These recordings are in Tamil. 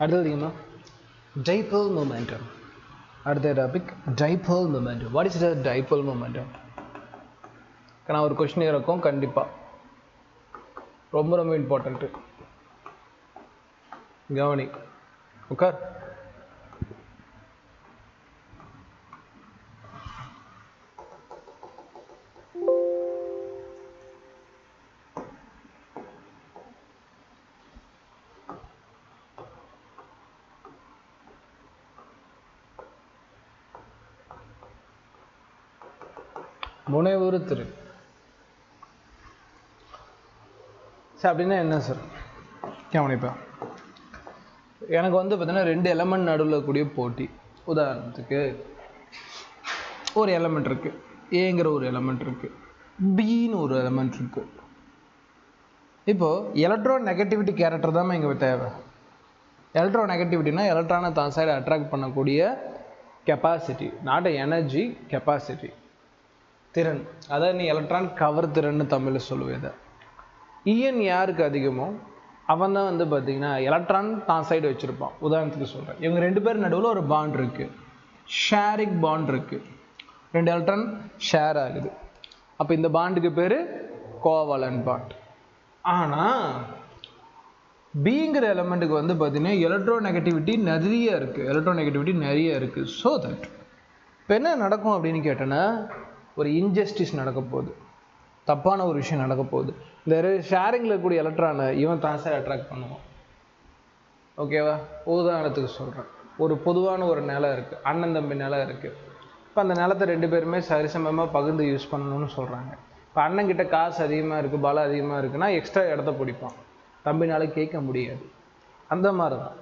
அடுத்தது dipole momentum. அடுத்த topic dipole momentum. What is the dipole momentum? நான் ஒரு கொஸ்டின் இருக்கும் கண்டிப்பாக ரொம்ப ரொம்ப இம்பார்ட்டண்ட்டு. கவனி உட்கார். முனைவுறு திரு சார் அப்படின்னா என்ன சார்? கவனிப்பேன். எனக்கு பார்த்தீங்கன்னா 2 எலமெண்ட் நடுவில் கூடிய போட்டி. உதாரணத்துக்கு ஒரு எலமெண்ட் இருக்கு, ஏங்கிற ஒரு எலமெண்ட் இருக்கு, பின்னு ஒரு எலமெண்ட் இருக்கு. இப்போ எலக்ட்ரோ நெகட்டிவிட்டி கேரக்டர் தான் இங்கே தேவை. எலக்ட்ரோ நெகட்டிவிட்டினா எலக்ட்ரானை தான் சைடு அட்ராக்ட் பண்ணக்கூடிய கெப்பாசிட்டி, நாட் எனர்ஜி, கெப்பாசிட்டி, திறன். அதாவது நீ எலக்ட்ரான் கவர் திறன்னு தமிழில் சொல்லுவேன். இஎன் யாருக்கு அதிகமோ அவன் தான் பார்த்தீங்கன்னா எலக்ட்ரான் தான் சைடு வச்சுருப்பான். உதாரணத்துக்கு சொல்கிறேன், இவங்க 2 பேர் நடுவில் ஒரு பாண்ட் இருக்குது, ஷேரிங் பாண்ட் இருக்குது, 2 எலக்ட்ரான் ஷேர் ஆகுது. அப்போ இந்த பாண்டுக்கு பேர் கோவலன் பாண்ட். ஆனால் பிங்கிற எலமெண்ட்டுக்கு பார்த்தீங்கன்னா எலக்ட்ரோ நெகட்டிவிட்டி நிறைய இருக்குது. ஸோ தட் இப்போ என்ன நடக்கும் அப்படின்னு கேட்டேன்னா, ஒரு இன்ஜஸ்டிஸ் நடக்க போகுது, தப்பான ஒரு விஷயம் நடக்க போகுது. இந்த ஷேரிங்கில் இருக்கக்கூடிய எலக்ட்ரானை இவன் தான் சார் அட்ராக்ட் பண்ணுவான். ஓகேவா? உதாரணத்துக்கு சொல்கிறேன், ஒரு பொதுவான ஒரு நிலம் இருக்குது, அண்ணன் தம்பி நிலம் இருக்குது. இப்போ அந்த நிலத்தை 2 பேருமே சரிசமமாக பகிர்ந்து யூஸ் பண்ணணும்னு சொல்கிறாங்க. இப்போ அண்ணன்கிட்ட காசு அதிகமாக இருக்குது, பலம் அதிகமாக இருக்குன்னா எக்ஸ்ட்ரா இடத்த பிடிப்பான், தம்பினால கேட்க முடியாது. அந்த மாதிரி தான்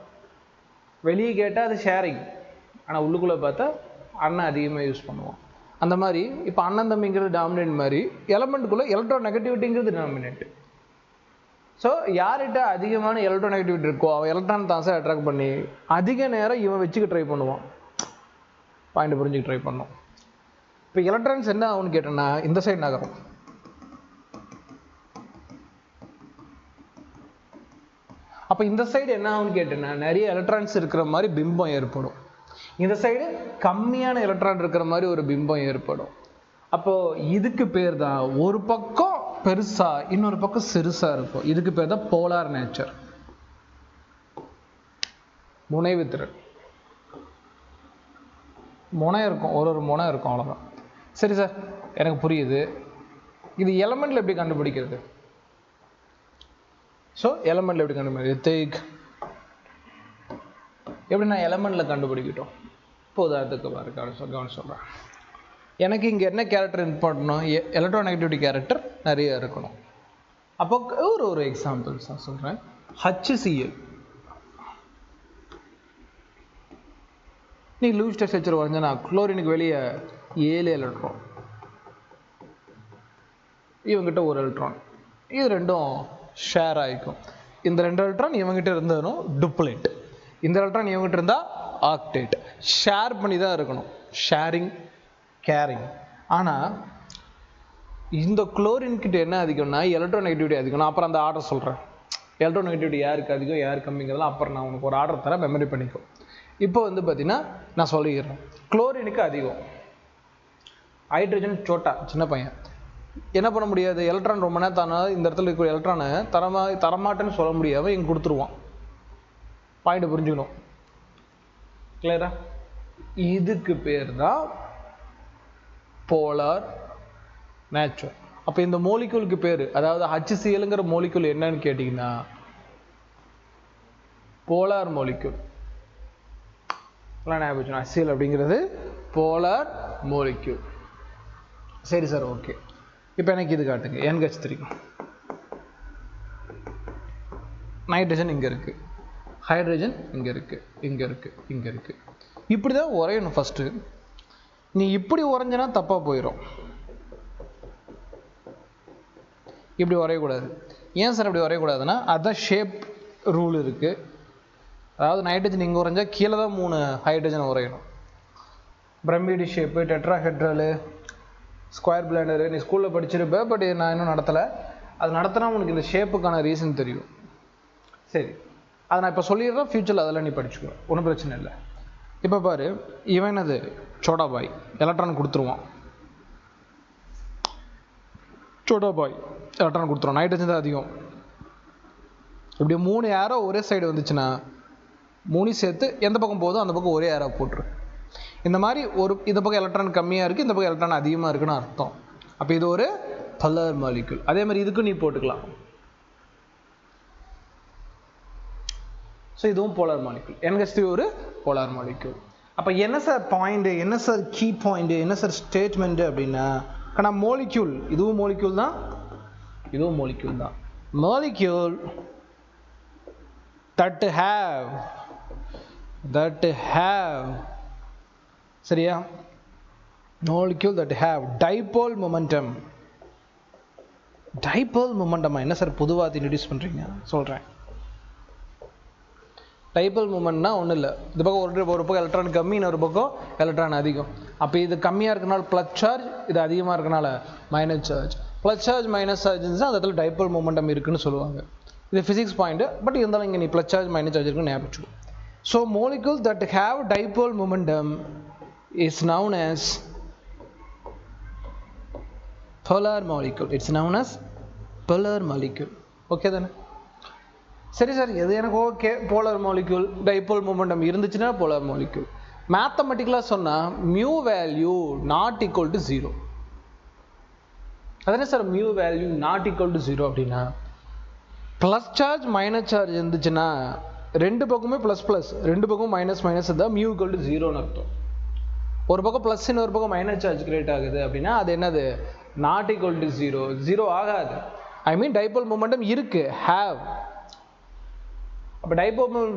வெளியே கேட்டால் அது ஷேரிங், ஆனால் உள்ளுக்குள்ளே பார்த்தா அண்ணன் அதிகமாக யூஸ் பண்ணுவான். அந்த மாதிரி இப்போ அண்ணன் தம்பிங்கிறது டாமினேட் மாதிரி எலமெண்ட்டுக்குள்ளே எலக்ட்ரோ நெகட்டிவிட்டிங்கிறது டாமினேட். ஸோ யார்கிட்ட அதிகமான எலக்ட்ரோ நெகட்டிவிட்டி இருக்கோ அவன் எலக்ட்ரான் தான் சார் அட்ராக்ட் பண்ணி அதிக நேரம் இவன் வச்சுக்க ட்ரை பண்ணுவான். பாயிண்ட் புரிஞ்சுக்க ட்ரை பண்ணும். இப்போ எலக்ட்ரான்ஸ் என்ன ஆகும்னு கேட்டோன்னா இந்த சைடு நகரும். அப்போ இந்த சைடு என்ன ஆகும்னு கேட்டேன்னா நிறைய எலக்ட்ரான்ஸ் இருக்கிற மாதிரி பிம்பம் ஏற்படும். இந்த சைடு கம்மியான எலக்ட்ரான் இருக்கிற மாதிரி ஒரு பிம்பம் ஏற்படும். அப்போ இதுக்கு பேர் தான், ஒரு பக்கம் பெருசா இன்னொரு பக்கம் சிறுசா இருக்கும். இதுக்கு பேர் தான் போலார் நேச்சர், முனைவு திறன். முனை இருக்கும், ஒரு முனை இருக்கும், அவ்வளோதான். சரி சார், எனக்கு புரியுது. இது எலமெண்ட்ல எப்படி கண்டுபிடிக்கிறது? ஸோ எலமெண்ட்ல எப்படி கண்டுபிடிக்கிறது? எப்படி நான் எலமெண்ட்ல கண்டுபிடிக்கிட்டோம்? இப்போ உதாரணத்துக்கு கவனம் சொல்கிறேன். எனக்கு இங்கே என்ன கேரக்டர் இம்பார்ட்டன்ட்னா எலக்ட்ரோ நெகட்டிவிட்டி கேரக்டர் நிறைய இருக்கணும். அப்போ ஒரு எக்ஸாம்பிள்ஸ் நான் சொல்கிறேன். HCl, நீ லூஸ் டெஸ்ட் ஸ்ட்ரக்சர் வரைஞ்சனா குளோரினுக்கு வெளியே 7 எலக்ட்ரான், இவங்கிட்ட 1 எலக்ட்ரான், இது ரெண்டும் ஷேர் ஆகிக்கும். இந்த 2 எலக்ட்ரான் இவங்கிட்ட இருந்ததும் டுப்ளேட், இந்த எலக்ட்ரான் இவங்கிட்ட இருந்தால் ஆக்டேட். ஷேர் பண்ணி தான் இருக்கணும், ஷேரிங் கேரிங். ஆனால் இந்த குளோரின் கிட்ட என்ன அதிகம்னா எலக்ட்ரோ நெகட்டிவிட்டி அதிகம். நான் அப்புறம் அந்த ஆர்டர் சொல்கிறேன், எலக்ட்ரோ நெகட்டிவிட்டி யாருக்கு அதிகம் யார் கம்மிங்கிறதுலாம் அப்புறம் நான் உனக்கு ஒரு ஆர்டர் தரேன், மெமரி பண்ணிக்கோ. இப்போ பார்த்தீங்கன்னா நான் சொல்லிடுறேன், குளோரினுக்கு அதிகம். ஹைட்ரஜன் சோட்டா சின்ன பையன் என்ன பண்ண முடியாது, எலக்ட்ரான் ரொம்ப நேரம் தானே இந்த இடத்துல இருக்கிற எலக்ட்ரானை தரமாட்டேன்னு சொல்ல முடியாமல் இங்கே கொடுத்துருவான். பாயிண்ட் புரிஞ்சுக்கணும், கிளியரா? இதுக்கு பேர் தான் போலார் நேச்சர். அப்போ இந்த மோலிக்யூலுக்கு பேர், அதாவது HClங்கிற மோலிக்யூல் என்னன்னு கேட்டிங்கன்னா போலார் மோலிக்யூல். HCl அப்படிங்கிறது போலார் மோலிக்யூல். சரி சார், ஓகே. இப்போ எனக்கு இது காட்டுங்க, NH3. நைட்ரஜன் இங்கே இருக்குது, ஹைட்ரஜன் இங்கே இருக்குது, இங்கே இருக்குது, இங்கே இருக்குது. இப்படி தான் உரையணும் ஃபஸ்ட்டு. நீ இப்படி உறைஞ்சனா தப்பாக போயிடும், இப்படி வரையக்கூடாது. ஏன் சார் இப்படி வரையக்கூடாதுன்னா அதுதான் ஷேப் ரூல் இருக்குது. அதாவது நைட்ரஜன் இங்கே உறைஞ்சா கீழே தான் 3 ஹைட்ரஜன் உரையணும். பிரமிடு ஷேப்பு, டெட்ராஹெட்ரலு, ஸ்கொயர் பிளாண்டரு நீ ஸ்கூலில் படிச்சிருப்ப, நான் இன்னும் நடத்தலை. அது நடத்தினா உனக்கு இந்த ஷேப்புக்கான ரீசன் தெரியும். சரி, அதை நான் இப்போ சொல்லிடுறேன், ஃபியூச்சரில் அதெல்லாம் நீ படிச்சுக்கோ, ஒன்றும் பிரச்சனை இல்லை. இப்போ பாரு, இவன் அது சோட்டா பாய் எலக்ட்ரான் கொடுத்துருவான். சோட்டா பாய் எலக்ட்ரான் கொடுத்துருவோம், நைட்ரஜன் தான் அதிகம். இப்படி 3 ஏரோ ஒரே சைடு வந்துச்சுன்னா 3 சேர்த்து எந்த பக்கம் போதோ அந்த பக்கம் ஒரே ஏரோ போட்டுரு. இந்த மாதிரி இந்த பக்கம் எலக்ட்ரான் கம்மியாக இருக்குது, இந்த பக்கம் எலக்ட்ரான் அதிகமாக இருக்குன்னு அர்த்தம். அப்போ இது ஒரு polar molecule. அதே மாதிரி இதுக்கும் நீ போட்டுக்கலாம். ஸோ இதுவும் polar molecule. NH3 ஒரு polar molecule. அப்போ என்ன சார் பாயிண்ட், என்ன சார் கீ பாயிண்ட், என்ன சார் ஸ்டேட்மெண்ட் அப்படின்னா, ஆனால் மோலிக்யூல், இதுவும் மோலிக்யூல் தான், இதுவும் மோலிக்யூல் தான். molecule that have சரியா, molecule that have dipole momentum. Dipole momentum என்ன சார் பொதுவாக இன்ட்ரடியூஸ் பண்ணுறீங்க, சொல்கிறேன். டைபோல் மூமெண்ட்னா ஒன்றும் இல்லை, இந்த பக்கம் ஒரு பக்கம் எலக்ட்ரான் கம்மி, இன்னொரு பக்கம் எலக்ட்ரான் அதிகம். அப்போ இது கம்மியாக இருக்கனால ப்ளஸ் சார்ஜ், இது அதிகமாக இருக்கனால minus charge. Plus charge minus charge இருந்துச்சுன்னா அந்த இடத்துல டைபோல் மூமெண்டம் இருக்குன்னு சொல்லுவாங்க. இது ஃபிசிக்ஸ் பாயிண்ட், பட் இருந்தாலும் இங்கே நீ ப்ளஸ் சார்ஜ் மைனஸ் சார்ஜ் இருக்குன்னு ஞாபகம். So molecules that have dipole momentum is known as polar molecule. It's known as polar molecule. Okay தானே? சரி சார், எது எனக்கு okay. Polar molecule dipole momentum இருந்துச்சுன்னா போலார் மாலிக்யூல். மேத்தமெட்டிக்கலாக சொன்னால் mu value not equal to 0. அதானே sir mu value not equal to 0 அப்படின்னா, ப்ளஸ் சார்ஜ் மைனஸ் சார்ஜ் இருந்துச்சுன்னா ரெண்டு பக்கமே ப்ளஸ் ப்ளஸ், ரெண்டு பக்கம் மைனஸ் மைனஸ் இருந்தால் மியூ ஈக்குவல் டு 0ன்னு அர்த்தம். ஒரு பக்கம் ப்ளஸ் இன்னொரு பக்கம் மைனஸ் சார்ஜ் கிரியேட் ஆகுது அப்படின்னா அது என்னது, நாட் ஈக்குவல் டு 0. 0 ஆகாது. ஐ மீன் டைபோல் மொமெண்டம் இருக்கு, ஹேவ். அப்போ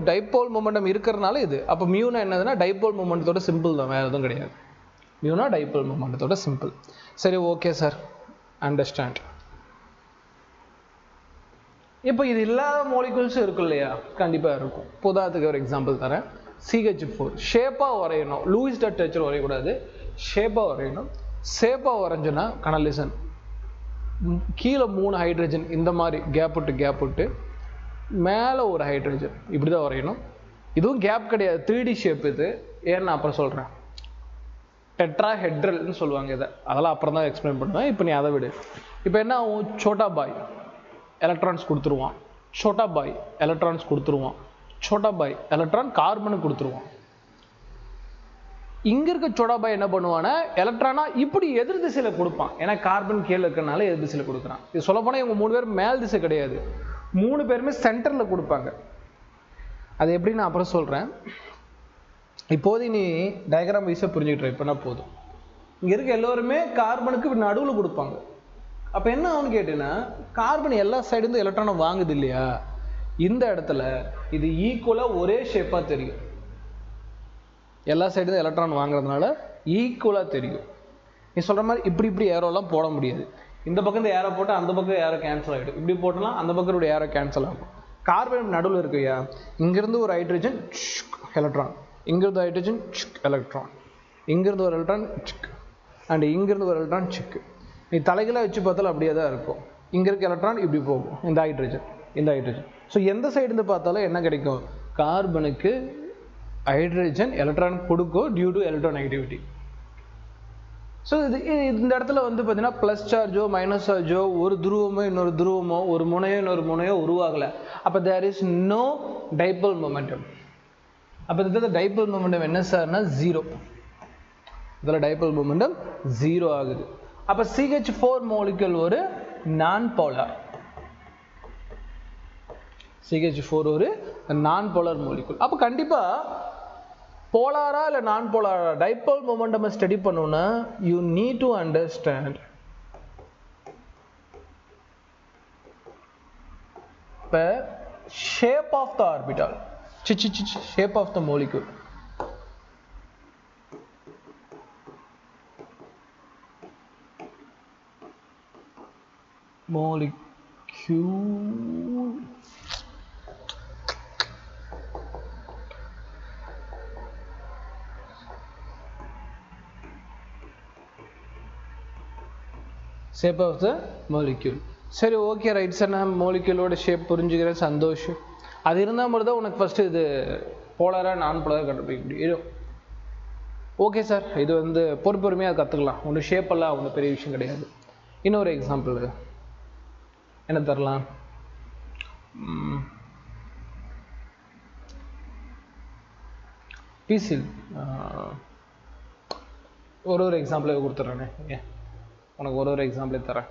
டைபோல் மொமெண்டம் இருக்கிறதுனால இது. அப்போ மியூனா என்னதுன்னா டைபோல் மொமெண்டத்தோட சிம்பிள் தான், வேறு எதுவும் கிடையாது. மியூனா டைபோல் மொமெண்டத்தோட சிம்பிள். சரி, ஓகே சார், அண்டர்ஸ்டாண்ட். இப்போ இது இல்லாத மாலிகூல்ஸும் இருக்கும் இல்லையா, கண்டிப்பாக இருக்கும். புதாத்துக்கு ஒரு எக்ஸாம்பிள் தரேன். CH4 ஷேப்பாக வரையணும், லூயிஸ் டாட் டச்சர் வரையக்கூடாது, ஷேப்பாக வரையணும். ஷேப்பாக வரைஞ்சோன்னா கனலிசன் கீழே 3 ஹைட்ரஜன் இந்த மாதிரி கேப் விட்டு மேலே ஒரு ஹைட்ரஜன், இப்படி தான் வரையணும். இதுவும் கேப் கிடையாது, 3D ஷேப் இது. ஏன்னு நான் அப்புறம் சொல்கிறேன். டெட்ராஹெட்ரல்னு சொல்லுவாங்க இதை, அதெல்லாம் அப்புறம் தான் எக்ஸ்பிளைன் பண்ணுவேன். இப்போ நீ அதை விடு. இப்போ என்ன ஆகும், சோட்டா பாய் எலக்ட்ரான்ஸ் கொடுத்துருவான், சோட்டா பாய் எலக்ட்ரான்ஸ் கொடுத்துருவான், சோட்டா பாய் எலக்ட்ரான் கார்பனு கொடுத்துருவான். இங்கே இருக்க சோட்டா பாய் என்ன பண்ணுவான்னா எலக்ட்ரானா இப்படி எதிர் திசையில் கொடுப்பான். ஏன்னா கார்பன் கீழே இருக்கிறனால எதிர் திசையில் கொடுக்குறான். இது சொல்ல போனால் இவங்க 3 பேர் மேல் திசை கிடையாது, 3 பேருமே சென்டரில் கொடுப்பாங்க. அது எப்படி நான் அப்புறம் சொல்கிறேன். இப்போதைக்கு நீ டயக்ராம் வைஸாக புரிஞ்சுக்கிட்டு இப்போ நான் போதும். இங்கே இருக்க எல்லோருமே கார்பனுக்கு நடுவில் கொடுப்பாங்க. அப்போ என்ன ஆகுன்னு கேட்டீங்கன்னா, கார்பன் எல்லா சைடுலேருந்து எலக்ட்ரானை வாங்குது இல்லையா, இந்த இடத்துல இது ஈக்குவலாக ஒரே ஷேப்பாக தெரியும். எல்லா சைடுலேருந்து எலக்ட்ரான் வாங்குறதுனால ஈக்குவலாக தெரியும். நீ சொல்கிற மாதிரி இப்படி ஏரோலாம் போட முடியாது. இந்த பக்கம் இந்த ஏரோ போட்டால் அந்த பக்கம் ஏரோ கேன்சல் ஆகிடும், இப்படி போட்டலாம் அந்த பக்கம் ஏரோ கேன்சல் ஆகும். கார்பன் நடுவில் இருக்குயா, இங்கேருந்து ஒரு ஹைட்ரஜன் எலக்ட்ரான், இங்கிருந்து ஹைட்ரஜன் எலக்ட்ரான், இங்கிருந்து ஒரு எலக்ட்ரான் அண்ட் இங்கிருந்து ஒரு எலக்ட்ரான் சிக்கு. நீ தலைகளாக வச்சு பார்த்தாலும் அப்படியே தான் இருக்கும். இங்கே இருக்க எலக்ட்ரான் இப்படி போகும், இந்த ஹைட்ரஜன். ஸோ எந்த சைடுந்து பார்த்தாலும் என்ன கிடைக்கும், கார்பனுக்கு ஹைட்ரஜன் எலக்ட்ரான் கொடுக்கும் டியூ டு எலக்ட்ரோநெகட்டிவிட்டி. ஸோ இந்த இடத்துல வந்து பார்த்தீங்கன்னா ப்ளஸ் சார்ஜோ மைனஸ் சார்ஜோ, ஒரு துருவமோ இன்னொரு துருவமோ, ஒரு முனையோ இன்னொரு முனையோ உருவாகலை. அப்போ there is no dipole momentum. அப்போ இந்த டைபோல் மொமெண்டம் என்ன சார்னா 0. இதில் டைபோல் மொமெண்டம் 0 ஆகுது. அப்போ CH4 மாலிக்யூல் ஒரு நான் போலார். CH4 ஒரு நான் போலார் மாலிக்யூல். அப்போ கண்டிப்பாக போலாரா இல்லை நான் போலாரா டைபோல் மொமெண்டம் ஸ்டடி பண்ணணும்னா யூ நீட் டு அண்டர்ஸ்டாண்ட் இப்போ shape of the orbital, shape of the molecule. Shape of the molecule. சரி, ஓகே, ரைட் சார், நான் மாலிக்யூலோட ஷேப் புரிஞ்சுக்கிறேன், சந்தோஷம். அது இருந்தால் மட்டும் தான் உனக்கு ஃபஸ்ட்டு இது போலாராக நான் போலாராக கண்டுபிடிக்க முடியும். ஓகே சார், இது வந்து பொறுமையாக கற்றுக்கலாம், ஒன்றும் ஷேப்பெல்லாம் ஒன்றும் பெரிய விஷயம் கிடையாது. இன்னொரு எக்ஸாம்பிள் என்ன தரலாம்? பிசில் ஒரு எக்ஸாம்பிளே கொடுத்துட்றேனே, உனக்கு ஒரு எக்ஸாம்பிளே தரேன்.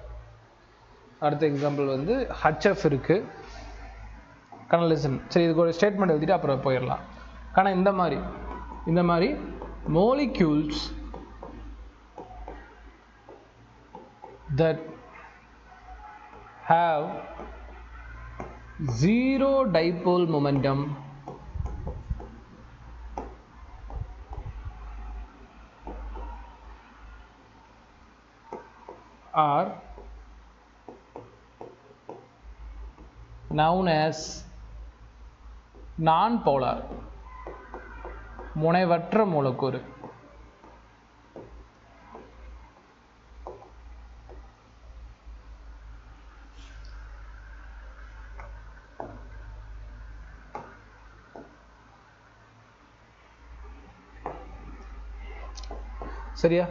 அடுத்த எக்ஸாம்பிள் வந்து ஹச்எஃப் இருக்குது, கனலிசன். சரி, இதுக்கு ஒரு ஸ்டேட்மெண்ட் எழுதிட்டு அப்புறம் போயிடலாம். ஆனால் இந்த மாதிரி molecules that have zero dipole momentum are known as non-polar, முனைவற்ற மூலக்கூறு. சரியா?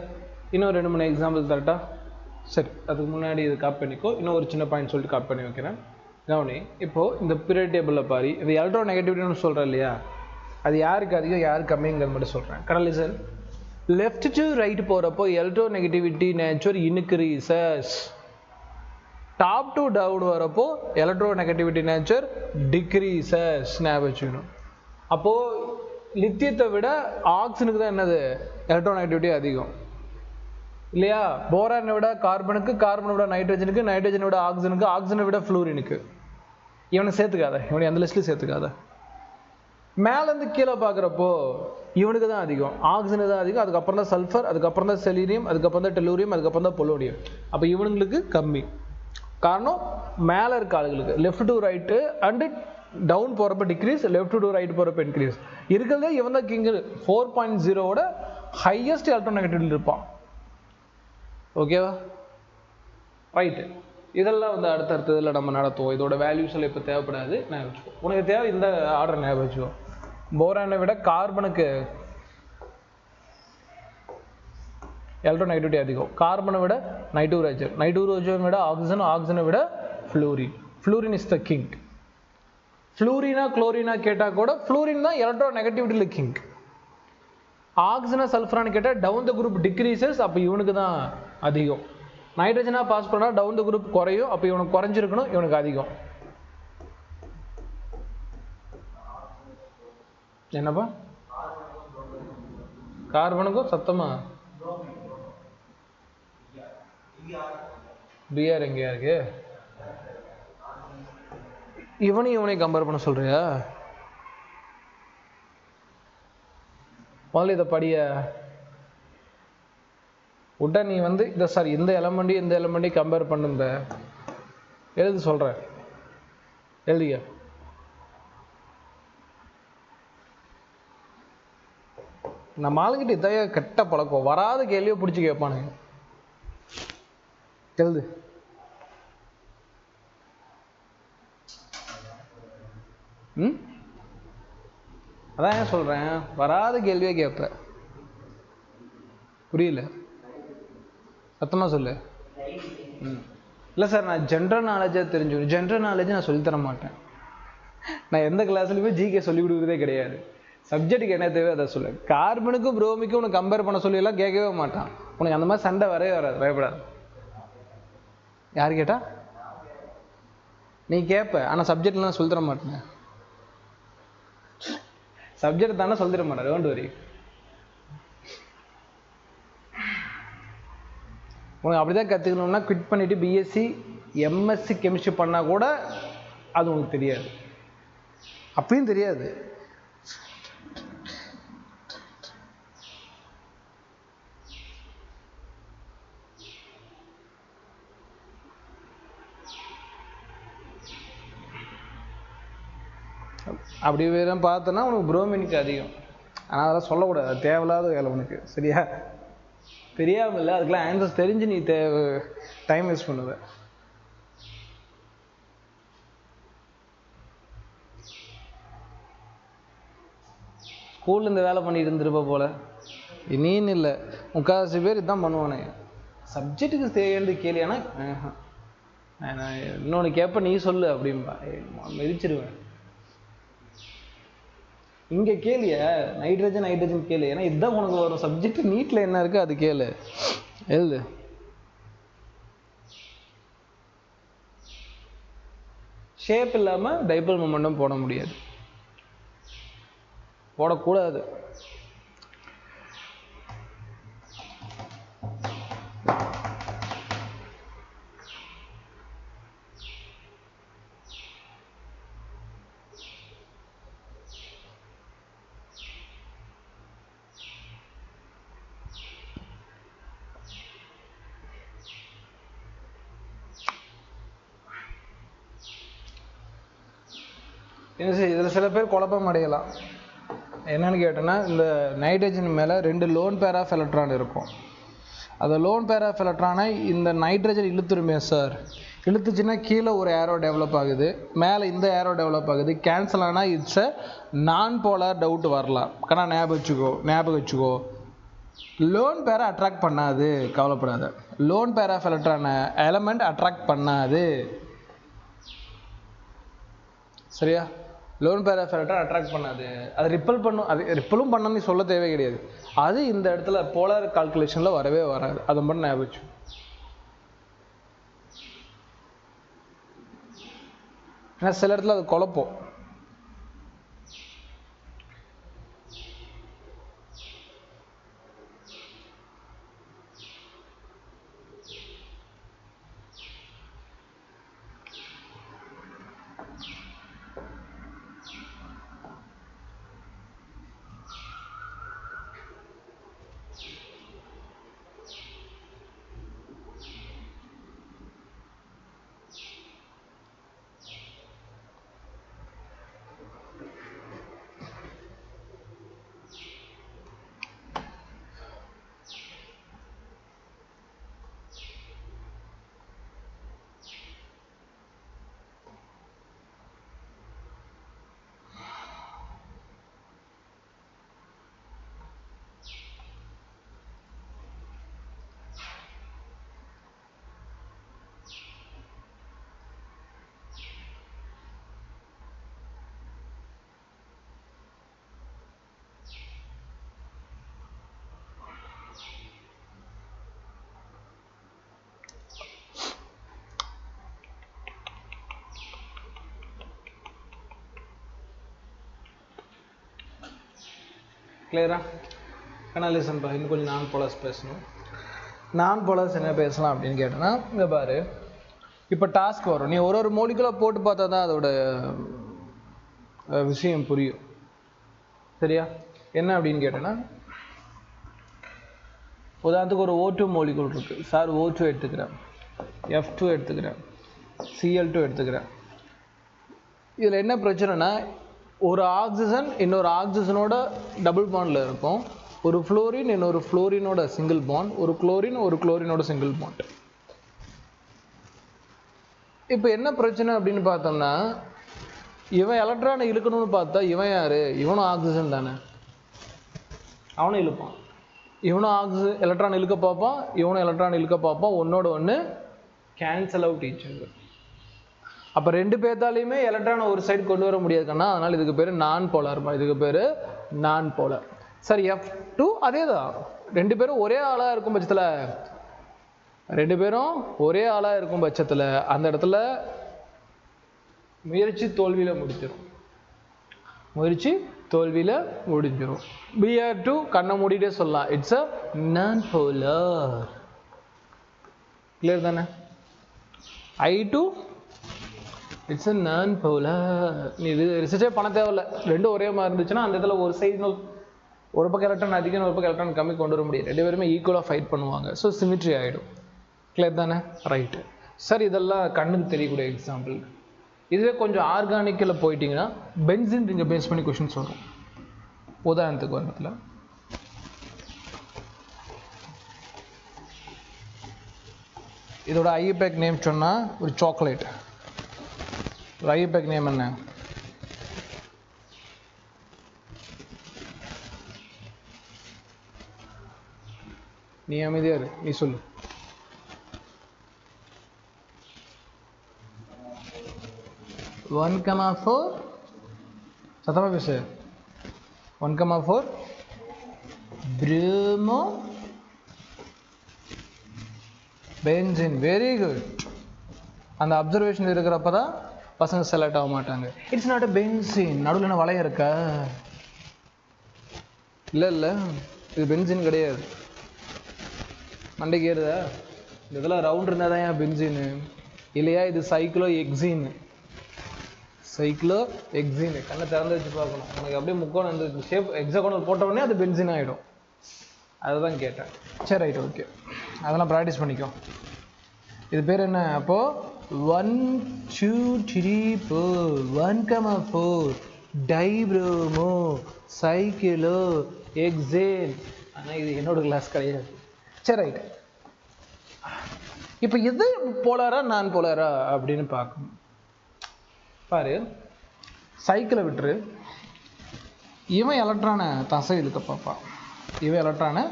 இன்னும் 2-3 எக்ஸாம்பிள் தரட்டா? சரி, அதுக்கு முன்னாடி இது காப்பி பண்ணிக்கோ. இன்னும் ஒரு சின்ன பாயிண்ட் சொல்லிட்டு காப்பி பண்ணி வைக்கிறேன். கவனி, இப்போது இந்த பீரியட் டேபிளில் பாரு, இது எலக்ட்ரோ நெகட்டிவிட்டின்னு சொல்கிறேன் இல்லையா, அது யாருக்கு அதிகம் யாருக்கு கம்மிங்கிறது மட்டும் சொல்கிறேன். கனலிசன் லெஃப்ட் டு ரைட் போகிறப்போ electronegativity nature increases, top to down வரப்போ எலக்ட்ரோ நெகட்டிவிட்டி நேச்சர் டிக்ரீசஸ். ஞாபகம் வச்சுக்கணும். அப்போது லித்தியத்தை விட ஆக்சிஜனுக்கு தான் என்னது எலக்ட்ரோ நெகட்டிவிட்டி அதிகம் இல்லையா? போரானை விட கார்பனுக்கு, கார்பனை விட நைட்ரஜனுக்கு, நைட்ரஜனை விட ஆக்சிஜனுக்கு, ஆக்சிஜனை விட ஃப்ளூரினுக்கு. இவனை சேர்த்துக்காத, இவனை அந்த லிஸ்ட்லையும் சேர்த்துக்காத. மேலேருந்து கீழே பார்க்குறப்போ இவனுக்கு தான் அதிகம், ஆக்சிஜனுக்கு தான் அதிகம், அதுக்கப்புறம் தான் சல்ஃபர், அதுக்கப்புறம் தான் செலீனியம், அதுக்கப்புறம் தான் டெல்லூரியம், அதுக்கப்புறம் தான் பொலோனியம். அப்போ இவனுங்களுக்கு கம்மி. காரணம் மேலே இருக்க ஆளுகளுக்கு left to right and down போகிறப்ப டிக்ரீஸ், லெஃப்ட் டு ரைட் போகிறப்ப இன்க்ரீஸ். இருக்கிறதே இவன் தான் கிங்கு. 4.0 ஹையஸ்ட் எலக்ட்ரோ நெகட்டிவிட்டி இருப்பான். ஓகேவா? ரைட்டு. இதெல்லாம் வந்து அடுத்தடுத்ததில் நம்ம நடத்துவோம். இதோட வேல்யூஸ் எல்லாம் இப்போ தேவைப்படாது, ஞாபகம் வச்சுக்கோ. உனக்கு தேவை இந்த ஆர்டர் ஞாபகம் வச்சுக்கோ. போரானை விட கார்பனுக்கு எலக்ட்ரோ நெகட்டிவிட்டி அதிகம், கார்பனை விட நைட்ரோஜன், நைட்ரோஜனை விட ஆக்சிஜன், ஆக்சிஜனை விட fluorine. Fluorine is the king. ஃப்ளூரினா குளோரினா கேட்டால் கூட ஃப்ளூரின் தான் எலக்ட்ரோ நெகட்டிவிட்டியில் கிங். ஆக்சிஜனா சல்ஃபரானு கேட்டால் டவுன் த குரூப் டிக்ரீசஸ், அப்போ இவனுக்கு தான் அதிகம். நைட்ரஜனாக பாஸ் பண்ணால் டவுன் த குரூப் குறையும், அப்போ இவனுக்கு குறைஞ்சிருக்கணும், இவனுக்கு அதிகம். என்னப்பா? கார்பனுக்கும் சத்தமா பிஆர் எங்கேயா இருக்கு? இவனையும் கம்பேர் பண்ண சொல்றியா? முதல்ல இதை படிய விட்டா நீ வந்து இதை சாரி இந்த எலமெண்ட்டையும் கம்பேர் பண்ணுங்க. எழுது சொல்கிறேன், எழுதிய. நம்ம ஆளுங்கிட்ட இதைய கெட்ட பழக்கம், வராத கேள்வியை பிடிச்சி கேட்பானுங்க. எழுது. அதான் ஏன் சொல்கிறேன், வராத கேள்வியே கேட்ப. புரியல? சத்தமாக சொல்லு. இல்லை சார், நான் ஜென்ரல் நாலேஜாக தெரிஞ்சுக்கணும். ஜென்ரல் நாலேஜ் நான் சொல்லித்தர மாட்டேன். நான் எந்த கிளாஸ்லையுமே ஜிகே சொல்லி கொடுக்குறதே கிடையாது. சப்ஜெக்ட்டுக்கு என்ன தேவை அதை சொல்லு. கார்பனுக்கும் புரோமிக்கும் உனக்கு கம்பேர் பண்ண சொல்லியெல்லாம் கேட்கவே மாட்டான். உனக்கு அந்த மாதிரி சண்டை வரவே வராது, பயப்படாது. யார் கேட்டா? நீ கேட்ப, ஆனால் சப்ஜெக்ட்லாம் சொல்லித்தர மாட்டேன். சப்ஜெக்ட் தானே சொல்லிட மாட்டேன், டோன்ட் வரி. உனக்கு அப்படிதான் கற்றுக்கணும்னா குவிட் பண்ணிவிட்டு பிஎஸ்சி எம்எஸ்சி கெமிஸ்ட்ரி பண்ணால் கூட அது உனக்கு தெரியாது. அப்பயும் தெரியாது. அப்படி வேற பார்த்தோன்னா உனக்கு புரோமினுக்கு அதிகம். ஆனால் அதெல்லாம் சொல்லக்கூடாது, அது தேவையில்லாத வேலை உனக்கு. சரியா? தெரியாமல் இல்லை, அதுக்கெல்லாம் ஆன்சர்ஸ் தெரிஞ்சு நீ டைம் வேஸ்ட் பண்ணுவ. ஸ்கூலில் இந்த வேலை பண்ணிட்டு இருந்திருப்ப போல். நீன்னு இல்லை, முக்கால்வாசி பேர் இதுதான் பண்ணுவானே. சப்ஜெக்ட்டுக்கு தேவையானது கேளியானா நான் இன்னொன்று கேட்ப நீ சொல்லு அப்படின்பா. மிதிச்சிருவேன். இங்கே கேளிய நைட்ரஜன் கேளு, ஏன்னா இதுதான் உனக்கு வரும். சப்ஜெக்ட் நீட்டில் என்ன இருக்குது அது கேளு, எழுது. ஷேப் இல்லாமல் டைபோல் மொமெண்டம் போட முடியாது, போடக்கூடாது. இதில் சில பேர் குழப்பம் அடையலாம். என்னன்னு கேட்டோன்னா, இந்த நைட்ரஜன் மேலே 2 லோன் பேர் ஆஃப் எலக்ட்ரான் இருக்கும். அந்த லோன் பேர் ஆஃப் எலக்ட்ரானை இந்த நைட்ரஜன் இழுத்துருமே சார். இழுத்துச்சுன்னா கீழே ஒரு ஏரோ டெவலப் ஆகுது, மேலே இந்த ஏரோ டெவலப் ஆகுது. கேன்சல் ஆனால் இட்ஸ் அ நான் போலார் டவுட் வரலாம். ஆனால் ஞாபகம் வச்சுக்கோ, லோன் பேரை அட்ராக்ட் பண்ணாது, கவலைப்படாத. லோன் பேர் ஆஃப் எலக்ட்ரானை எலமெண்ட் அட்ராக்ட் பண்ணாது, சரியா? Lone pair of electron attract பண்ணாது, அது ரிப்பல் பண்ணும். அது ரிப்பலும் பண்ணணும்னு சொல்ல தேவை கிடையாது. அது இந்த இடத்துல போலார் கால்குலேஷனில் வரவே வராது. அதை மட்டும் ஞாபகம் வச்சு. ஏன்னா சில இடத்துல அது குழப்பம். கிளியரா? அனாலிசன் பா. இன்னும் கொஞ்சம் நான் போலர்ஸ் பேசணும். நான் போலர்ஸ் என்ன பேசலாம் அப்படின்னு கேட்டோன்னா, இங்கே பாரு, இப்போ டாஸ்க் வரும். நீ ஒரு மோலிகுலாக போட்டு பார்த்தா தான் அதோட விஷயம் புரியும், சரியா? என்ன அப்படின்னு கேட்டோன்னா, உதாரணத்துக்கு ஒரு O2 மோலிகுல் இருக்குது சார். O2 எடுத்துக்கிறேன், F2 எடுத்துக்கிறேன், Cl2 எடுத்துக்கிறேன். இதில் என்ன பிரச்சனைனா, ஒரு ஆக்சிஜன் இன்னொரு ஆக்சிஜனோட டபுள் பாண்டில் இருக்கும், ஒரு ஃப்ளோரின் இன்னொரு ஃப்ளோரினோட சிங்கிள் பாண்ட், ஒரு குளோரினோட சிங்கிள் பாண்ட். இப்போ என்ன பிரச்சனை அப்படின்னு பார்த்தோம்னா, இவன் எலக்ட்ரானை இழுக்கணும்னு பார்த்தா இவன் யாரு? இவனும் ஆக்சிஜன் தானே, அவனும் இழுப்பான். இவனும் எலக்ட்ரான் இழுக்க பார்ப்பான், இவனும் எலக்ட்ரான் இழுக்க பார்ப்பான். ஒன்னோட ஒன்று கேன்சல் அவுட் ஈச் அதர். அப்போ 2 பேர்த்தாலையுமே எலக்ட்ரானை ஒரு சைடு கொண்டு வர முடியாதுக்கண்ணா. அதனால் இதுக்கு பேர் நான் போலார். இதுக்கு பேர் நான் போலார். சரி, F2 அதே தான். 2 பேரும் ஒரே ஆளாக இருக்கும் பட்சத்தில் அந்த இடத்துல முயற்சி தோல்வியில் முடிஞ்சிடும். Br2 கண்ணை மூடிட்டே சொல்லலாம், இட்ஸ் அ நான் போலார். கிளியர் தானே? I2 இட்ஸ் அ நான் போலார். நீ இது ரிசர்ச்சே பண்ண தேவையில்ல. 2 ஒரே மாதிரி இருந்துச்சுன்னா அந்த இடத்துல ஒரு சைடு ஒரு பக்கம் எலக்ட்ரான் அதிகம், ஒரு பக்கம் எலக்ட்ரான் கம்மி கொண்டு வர முடியாது. 2 பேருமே ஈக்குவலாக ஃபைட் பண்ணுவாங்க. ஸோ சிமிட்ரி ஆகிடும். கிளியர் தானே? ரைட்டு. சார், இதெல்லாம் கண்ணுக்கு தெரியக்கூடிய எக்ஸாம்பிள். இதுவே கொஞ்சம் ஆர்கானிக்கில் போயிட்டீங்கன்னா பென்சின் ரிங்கை பேஸ் பண்ணி கொஷின்ஸ் வரும். உதாரணத்துக்கு வரத்துல இதோட ஐபேக் நேம் சொன்னால் ஒரு சாக்லேட். ஐபேக் நேம் என்ன? நீ அமைதியா இரு, நீ சொல்லு. ஒன் கமா ஃபோர், சத்தமா பேசு. 1,4 ப்ரோமோ பென்சின். Very good. அந்த அப்சர்வேஷன் இருக்கிறப்ப தான் பசங்க செலக்ட் ஆக மாட்டாங்க. It's not a benzene. நடுவில் என்ன வளையம் இருக்கா? இல்லை இல்லை, இது பென்சின் கிடையாது. மண்டைக்கு ஏறுதா? இதெல்லாம் ரவுண்ட் இருந்தால் தான் ஏன் பென்சின்னு இல்லையா? இது சைக்கிளோ எக்ஸின்னு. சைக்கிளோ எக்ஸின். கண்ணை திறந்து வச்சு பார்க்கணும். உனக்கு அப்படியே முக்கோணம் இந்த ஷேப் எக்ஸாகோனல் போட்ட உடனே அது பென்சின் ஆகிடும். அதுதான் கேட்டேன். சரி, ரைட், ஓகே. அதெல்லாம் ப்ராக்டிஸ் பண்ணிக்கோ. இது பேர் என்ன? அப்போது 1 2 3 4 1,4 டைப்ரோமோ சைக்கிளோ எக்ஸேன். ஆனால் இது என்னோட கிளாஸ் கிடையாது. சரி, ரைட். இப்போ எது போலாரா நான் போலாரா அப்படின்னு பார்க்கணும். பாரு, சைக்கிளை விட்டுரு. இவன் எலக்ட்ரானை தசை இழுக்க பார்ப்பான். இவன் எலக்ட்ரானை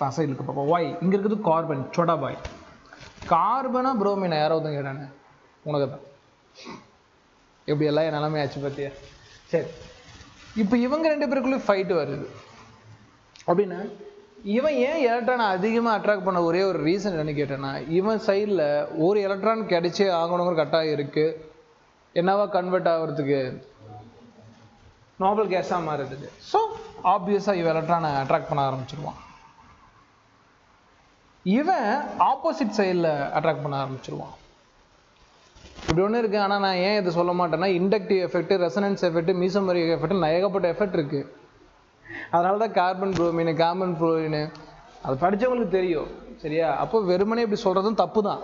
தசை இழுக்க பார்ப்பான். ஒய் இங்கே இருக்குது கார்பன். சொடா பாய். கார்பனா புரோமினா யாராவது கேட்டானே? உனக்கு தான். எப்படி எல்லாம் என் நிலைமை ஆச்சு பார்த்தியா? சரி, இப்போ இவங்க 2 பேருக்குள்ளே ஃபைட்டு வருது அப்படின்னா இவன் ஏன் எலக்ட்ரானை அதிகமாக அட்ராக்ட் பண்ண ஒரே ஒரு ரீசன் என்னன்னு கேட்டேன்னா, இவன் சைடில் ஒரு எலக்ட்ரான் கிடைச்சே ஆகணுங்கிற கட்டாயம் இருக்குது. என்னவா கன்வெர்ட் ஆகிறதுக்கு? நோபல் கேஸாக மாறுறதுக்கு. ஸோ ஆப்வியஸாக இவன் எலக்ட்ரானை அட்ராக்ட் பண்ண ஆரம்பிச்சிருவான். இவன் ஆப்போசிட் சைடில் அட்ராக்ட் பண்ண ஆரம்பிச்சிருவான். இப்படி ஒன்று இருக்குது. ஆனால் நான் ஏன் இதை சொல்ல மாட்டேன்னா, inductive effect, resonance effect, mesomeric effect, ஏகப்பட்ட எஃபெக்ட் இருக்குது. அதனால தான் கார்பன் புரோமின், கார்பன் புரோமின் அது படித்தவங்களுக்கு தெரியும். சரியா? அப்போ வெறுமனே இப்படி சொல்கிறதும் தப்பு தான்.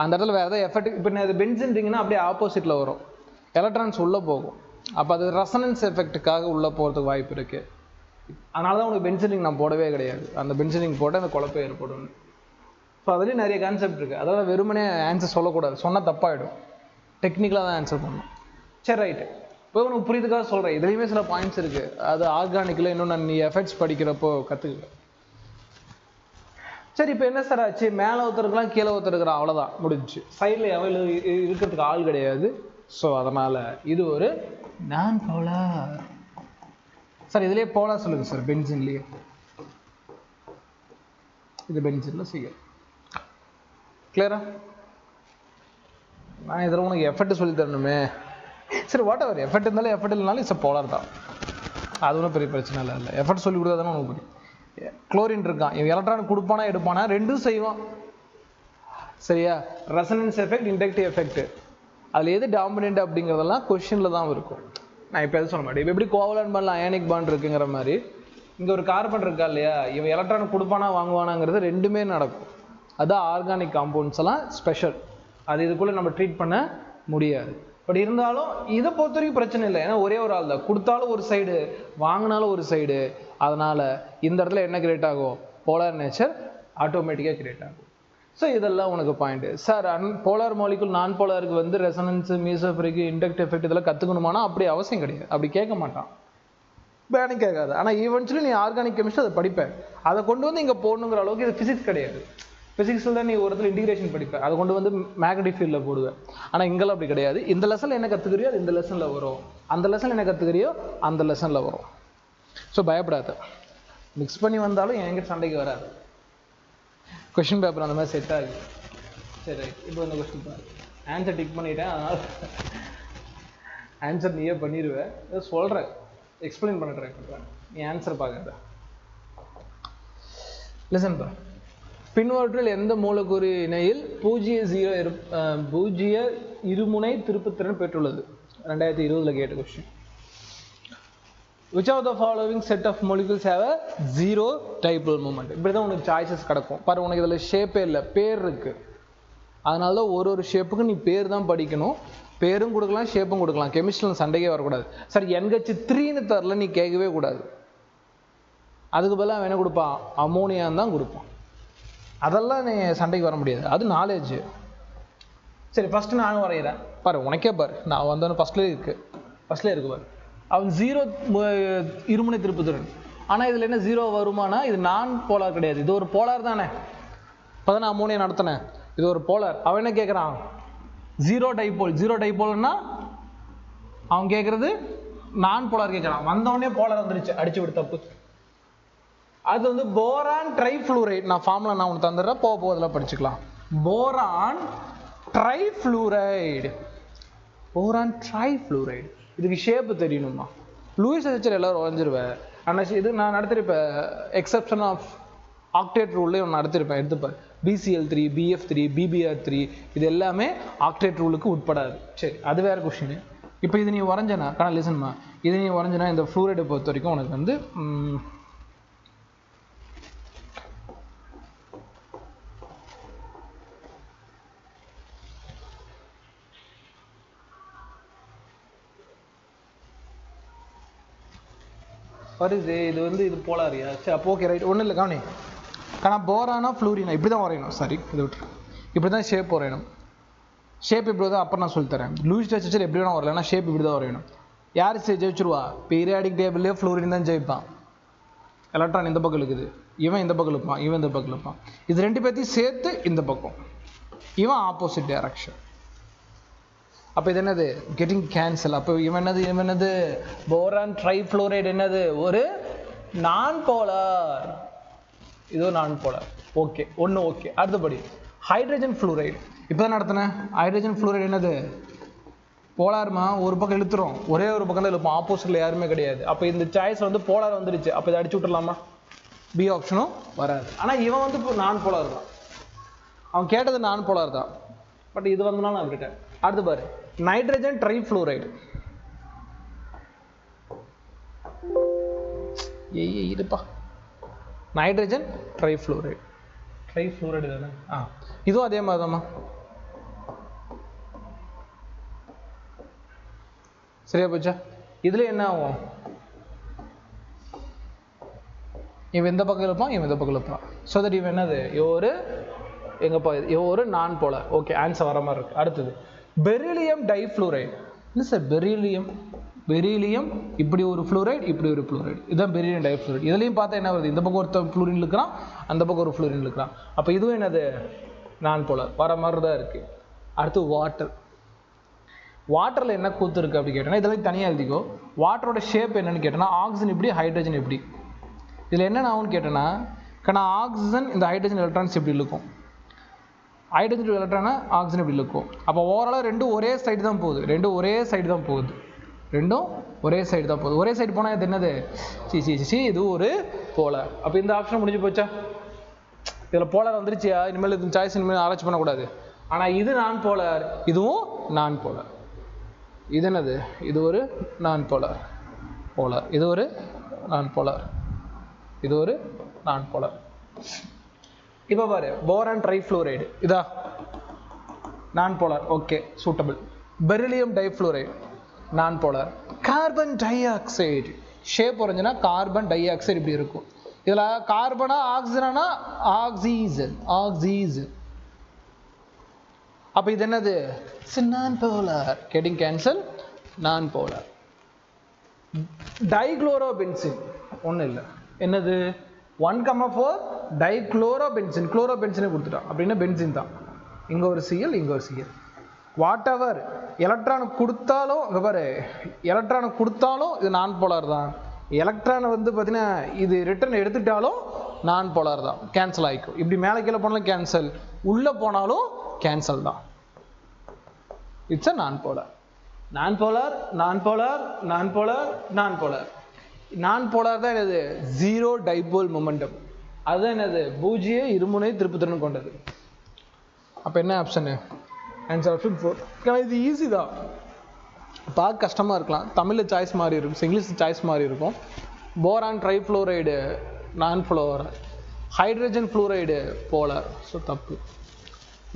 அந்த இடத்துல வேறு ஏதாவது எஃபெக்ட். இப்போ அது பென்சின்ட்டிங்கன்னா அப்படியே ஆப்போசிட்டில் வரும், எலக்ட்ரான்ஸ் உள்ளே போகும். அப்போ அது ரெசனன்ஸ் எஃபெக்ட்டுக்காக உள்ளே போகிறதுக்கு வாய்ப்பு இருக்குது. அதனால தான் உனக்கு பென்சிலிங் நான் போடவே கிடையாது. அந்த பென்சிலிங் போட்டு அந்த குழப்பம் ஏற்படும். ஸோ அதுலேயும் நிறைய கான்செப்ட் இருக்குது. அதாவது வெறுமனே ஆன்சர் சொல்லக்கூடாது, சொன்னால் தப்பாகிடும். டெக்னிக்கலாக தான் ஆன்சர் பண்ணணும். சரி, ரைட்டு. இப்போ உனக்கு புரியுதுக்காக சொல்கிறேன். இதுலேயுமே சில பாயிண்ட்ஸ் இருக்குது. அது ஆர்கானிக்கில் இன்னும் நான் நீ எஃபெக்ட்ஸ் படிக்கிறப்போ கற்றுக்குவேன். சரி, இப்போ என்ன சார் ஆச்சு? மேலே ஒருத்தருக்கலாம், கீழே ஒருத்தருக்குறான், அவ்வளோதான், முடிஞ்சிச்சு. சைடில் எவ்வளோ இருக்கிறதுக்கு ஆள் கிடையாது. ஸோ அதனால் இது ஒரு நான் போலார். சார் இதுலேயே போலார் சொல்லுங்கள் சார். பென்சின்லேயே இது பென்சினில் சீக்கிரம் கிளியரா? நான் இதில் உனக்கு எஃபர்ட் சொல்லி தரணுமே. சரி, வாட் எவர். எஃபர்ட் இருந்தாலும் எஃபர்ட் இல்லைனாலும் இட்ஸ் போலார் தான். அது ஒன்றும் பெரிய பிரச்சனை இல்லை. எஃபர்ட் சொல்லி கொடுத்தா உனக்கு புரியும். குளோரின் இருக்கான், இவன் எலக்ட்ரான் கொடுப்பானா எடுப்பானா? ரெண்டும் செய்வான். சரியா? ரெசனன்ஸ் எஃபெக்ட், இண்டக்டிவ் எஃபெக்ட், அதில் எது டாமினன்ட் அப்படிங்கிறதெல்லாம் கொஸ்டினில் தான் இருக்கும். நான் இப்போ எதுவும் சொல்ல மாட்டேன். இப்போ எப்படி கோவலன்ட் பாண்டில் அயானிக் பாண்ட் இருக்குங்கிற மாதிரி இங்கே ஒரு கார்பன் இருக்கா இல்லையா, இவன் எலக்ட்ரான் கொடுப்பானா வாங்குவானாங்கிறது ரெண்டுமே நடக்கும். அதுதான் ஆர்கானிக் காம்பவுண்ட்ஸ் எல்லாம் ஸ்பெஷல். அது இதுக்குள்ளே நம்ம ட்ரீட் பண்ண முடியாது. பட் இருந்தாலும் இதை பொறுத்த வரைக்கும் பிரச்சனை இல்லை. ஏன்னா ஒரே ஒரு ஆள் தான். கொடுத்தாலும் ஒரு சைடு, வாங்கினாலும் ஒரு சைடு. அதனால் இந்த இடத்துல என்ன கிரியேட் ஆகும்? போலார் நேச்சர் ஆட்டோமேட்டிக்காக கிரியேட் ஆகும். ஸோ இதெல்லாம் உனக்கு பாயிண்ட்டு. சார் போலார் மாலிகுல் நான் போலாருக்கு வந்து ரெசனன்ஸு, மீசோஃபெரிக், இண்டக்ட் எஃபெக்ட் இதெல்லாம் கற்றுக்கணுமானா அப்படி அவசியம் கிடையாது. அப்படி கேட்க மாட்டான், பேனிக் கேட்காது. ஆனால் ஈவென்ச்சுவலி நீ ஆர்கானிக் கெமிஸ்ட்ரி அதை படிப்பேன். அதை கொண்டு வந்து இங்கே போடணுங்கிற அளவுக்கு இது ஃபிசிக்ஸ் கிடையாது. ஃபிசிக்ஸில் தான் நீ ஒரு இடத்துல இன்டிகிரேஷன் படிப்பேன், அதை கொண்டு வந்து மேக்னெட்டிக் ஃபீல்டில் போடுவேன். ஆனால் இங்கெல்லாம் அப்படி கிடையாது. இந்த லெசனில் என்ன கற்றுக்கிறியோ அது இந்த லெசனில் வரும், அந்த லெசனில் என்ன கற்றுக்கிறியோ அந்த லெசனில் வரும். ஸோ பயப்படாத. மிக்ஸ் பண்ணி வந்தாலும் என்கிட்ட சண்டைக்கு வராது. கொஷின் பேப்பர் அந்த மாதிரி செட் ஆகுது. சரி, இப்போ இந்த கொஸ்டின் பாரு. ஆன்சர் டிக் பண்ணிட்டேன், அதனால் ஆன்சர் நீயே பண்ணிடுவேன். இதை சொல்கிறேன், எக்ஸ்பிளைன் பண்ண ட்ரை பண்ணுறேன், நீ ஆன்சர் பார்க்காத. லிசன் பா. பின்வற்றில் எந்த மூலக்கூறு இணையில் பூஜ்ஜிய இருமுனை திருப்புத்திறன் பெற்றுள்ளது? 2020 கேட்ட question. Which of the following set of molecules have a zero dipole moment? இப்படி தான் உனக்கு சாய்ஸஸ் கிடக்கும். பாரு, உனக்கு இதில் ஷேப்பே இல்லை, பேர் இருக்குது. அதனால தான் ஒரு ஷேப்புக்கு நீ பேர் தான் படிக்கணும். பேரும் கொடுக்கலாம், ஷேப்பும் கொடுக்கலாம். கெமிஸ்ட்ரியில் சண்டைக்கே வரக்கூடாது. சார் NH3ன்னு தரல நீ கேட்கவே கூடாது. அதுக்கு பதிலாக அவன் என்ன கொடுப்பான்? அமோனியான்னு தான் கொடுப்பான். அதெல்லாம் நீ சண்டைக்கு வர முடியாது, அது நாலேஜ். சரி, ஃபஸ்ட்டு நானும் வரைகிறேன் பாரு, உனக்கே பாரு. நான் வந்தோன்னு ஃபஸ்ட்லேயே இருக்குது பாரு. அவன் 0 இருமுனை திருப்புத்திறன். ஆனால் இதில் என்ன ஜீரோ வருமானா இது நான் போலார் கிடையாது, இது ஒரு போலார் தானே. இப்போ தான் நான் அமோனியா நடத்தினேன், இது ஒரு போலார். அவன் என்ன கேட்குறான், ஜீரோ டைபோல். ஜீரோ டைபோல்னா அவன் கேட்குறது நான் போலார் கேட்குறான். வந்தவொடனே போலார் வந்துருச்சு, அடிச்சு விடு, தப்பு. அது வந்து போரான் ட்ரைஃப்ளூரைடு. நான் ஃபார்முலா நான் ஒன்று தந்துடுறேன், போக போதில் படிச்சுக்கலாம். Boron trifluoride, boron trifluoride. இதுக்கு ஷேப்பு தெரியணுமா? லூயிஸ் எஸ்ஹெச்எல் எல்லாரும் வரைஞ்சிருவேன். ஆனால் இது நான் நடத்திருப்பேன், எக்ஸப்ஷன் ஆஃப் ஆக்டேட் ரூல்லே ஒன்று நடத்திருப்பேன், எடுத்துப்பேன். BCl3, BF3, BBr3 இது எல்லாமே ஆக்டேட் ரூலுக்கு உட்படாது. சரி, அது வேறு கொஷின். இப்போ இது நீ வரைஞ்சனா ஆனால் லிசன்மா, இது நீ வரைஞ்சனா இந்த ஃப்ளூரைடை பொறுத்த வரைக்கும் உனக்கு வந்து வருது. இது வந்து இது போலாரியா? சரி, அப்போ ஓகே, ரைட், ஒன்றும் இல்லை, கவனி. ஆனால் போரானா ஃப்ளூரினா இப்படி தான் வரையணும். சாரி, இது விட்டு இப்படி தான் ஷேப் வரையணும். ஷேப் இப்படி தான் அப்புறம் நான் சொல்லித்தரேன். லூயிஸ் எஸ்ஹெச்எல் எப்படி வேணா வரல, ஷேப் இப்படி தான் வரையணும். யார் ஜெயிச்சிருவா? பீரியாடிக் டேபிள்லேயே ஃப்ளூரின் தான் ஜெயிப்பான். எலக்ட்ரான் இந்த பக்கம் இருக்குது, இவன் இந்த பக்கம் இருப்பான், இவன் இந்த பக்கம் இருப்பான். இது ரெண்டு பேர்த்தையும் சேர்த்து இந்த பக்கம், இவன் ஆப்போசிட் டைரக்ஷன். அப்போ இது என்னது? Getting cancel. அப்போ இவன் என்னது? போரான் ட்ரைஃப்ளூரைடு என்னது? ஒரு நான் போலார். இது ஒரு நான் போலார். ஓகே, ஒன்று ஓகே. அடுத்தபடி ஹைட்ரஜன் ஃப்ளூரைடு. இப்போ தான் நடத்தினேன். ஹைட்ரஜன் ஃப்ளூரைடு என்னது? போலார்மா, ஒரு பக்கம் இழுத்துரும், ஒரே ஒரு பக்கம் தான் இழுப்போம், ஆப்போசிட்டில் யாருமே கிடையாது. அப்போ இந்த சாய்ஸ் வந்து போலார் வந்துடுச்சு. அப்போ இதை அடிச்சு விட்டுலாமா? பி ஆப்ஷனும் வராது. ஆனால் இவன் வந்து இப்போ நான் போலார் தான், அவன் கேட்டது நான் போலார் தான். பட் இது வந்தனால நான் விட்டுட்டேன். அடுத்து பாரு, நைட்ரஜன் ட்ரைஃப்ளூரைடு. இருப்பா, நைட்ரஜன் ட்ரைஃப்ளூரைடு. ட்ரைஃப்ளூரைடு தானே? இதுவும் அதே மாதிரி தான்மா. சரியா போச்சா? இதுல என்ன ஆகும்? இவன் இந்த பக்கம் இருப்பான், இவன் இந்த பக்கம் இருப்பான். ஸோ தட் இவன் என்னது? ஒரு எங்கப்பா ஒரு நான் போலார். ஓகே, ஆன்சர் வர மாதிரி இருக்கு. அடுத்தது பெரிலியம் டைஃப்ளூரைடு. இல்லை சார், பெரிலியம் இப்படி ஒரு ஃப்ளூரைடு, இப்படி ஒரு ஃப்ளூரைடு, இதுதான் பெரிலியம் டைஃப்ளூரைடு. இதுலையும் பார்த்தா என்ன வருது? இந்த பக்கம் ஒருத்தர் ஃப்ளூரின் இருக்கிறான், அந்த பக்கம் ஒரு ஃப்ளூரின் இருக்கிறான். அப்போ இதுவும் என்னது? நான் போலார் வர மாதிரி தான் இருக்கு. அடுத்து வாட்டர். வாட்டரில் என்ன கூத்து இருக்குது அப்படி கேட்டேன்னா, இதெல்லாம் தனியாக எழுதிக்கோ. வாட்டரோட ஷேப் என்னன்னு கேட்டேன்னா, ஆக்சிஜன் எப்படி, ஹைட்ரஜன் எப்படி. இதில் என்ன ஆகும்னு கேட்டேன்னா, ஆக்சிஜன் இந்த ஹைட்ரஜன் எலக்ட்ரான்ஸ் எப்படி இருக்கும், ஹைட்ரஜன் எலக்ட்ரானா ஆக்சிஜன் எப்படி இருக்கும். அப்போ ஓவராலாக ரெண்டும் ஒரே சைடு தான் போகுது, ரெண்டும் ஒரே சைடு தான் போகுது. ஒரே சைடு போனால் இது என்னது? இது ஒரு போலார். அப்போ இந்த ஆப்ஷன் முடிஞ்சு போச்சா? இதில் போலார் வந்துருச்சியா? இனிமேல் இது சாய்ஸ் இனிமேல் ஆராய்ச்சி பண்ணக்கூடாது. ஆனால் இது நான் போலார், இதுவும் நான் போலார். இது என்னது? இது ஒரு நான் போலார். இது ஒரு நான் போலார், இது ஒரு நான் போலார். இப்போ பாரு, போரான் ட்ரைஃப்ளூரைடு இதா non polar. Okay, suitable. Beryllium difluoride non polar. Carbon dioxide shape வரைஞ்சுன்னா கார்பன் டை ஆக்சைடு இப்படி இருக்கும். இதில் கார்பனா ஆக்சிஜனா? ஆக்சிஜன். அப்போ இது என்னது? நான் போலார். கெட்டிங் கேன்சல், நான் போலார். டைக்ளோரோபென்சின் ஒன்றும் இல்லை, என்னது? 1,4 டைக்ளோரோபென்சின். குளோரோபென்சினை கொடுத்துட்டான் அப்படின்னா பென்சின் தான். இங்கே ஒரு சிஎல், இங்கே ஒரு சிஎல். வாட் எவர் எலக்ட்ரானுக்கு கொடுத்தாலும், இங்கே பாரு, எலக்ட்ரானுக்கு கொடுத்தாலும் இது நான் போலார் தான். எலக்ட்ரானை வந்து பார்த்தீங்கன்னா இது ரிட்டர்ன் எடுத்துட்டாலும் நான் போலார் தான், கேன்சல் ஆகிக்கும். இப்படி மேலே கீழே போனாலும் கேன்சல், உள்ளே போனாலும் கேன்சல் தான். இட்ஸ் அ நான் போலார். நான் போலார் தான் என்னது? Zero dipole momentum. அதுதான் என்னது? பூஜ்ஜிய இருமுனை திருப்புத்திறன் கொண்டது. அப்போ என்ன ஆப்ஷனு? Answer option 4. இது ஈஸி தான், பார்க்க கஷ்டமாக இருக்கலாம். தமிழில் சாய்ஸ் மாதிரி இருக்கும், இங்கிலீஷ் சாய்ஸ் மாதிரி இருக்கும். போரான் ட்ரைஃப்ளூரைடு நான் polar, hydrogen fluoride polar, so தப்பு.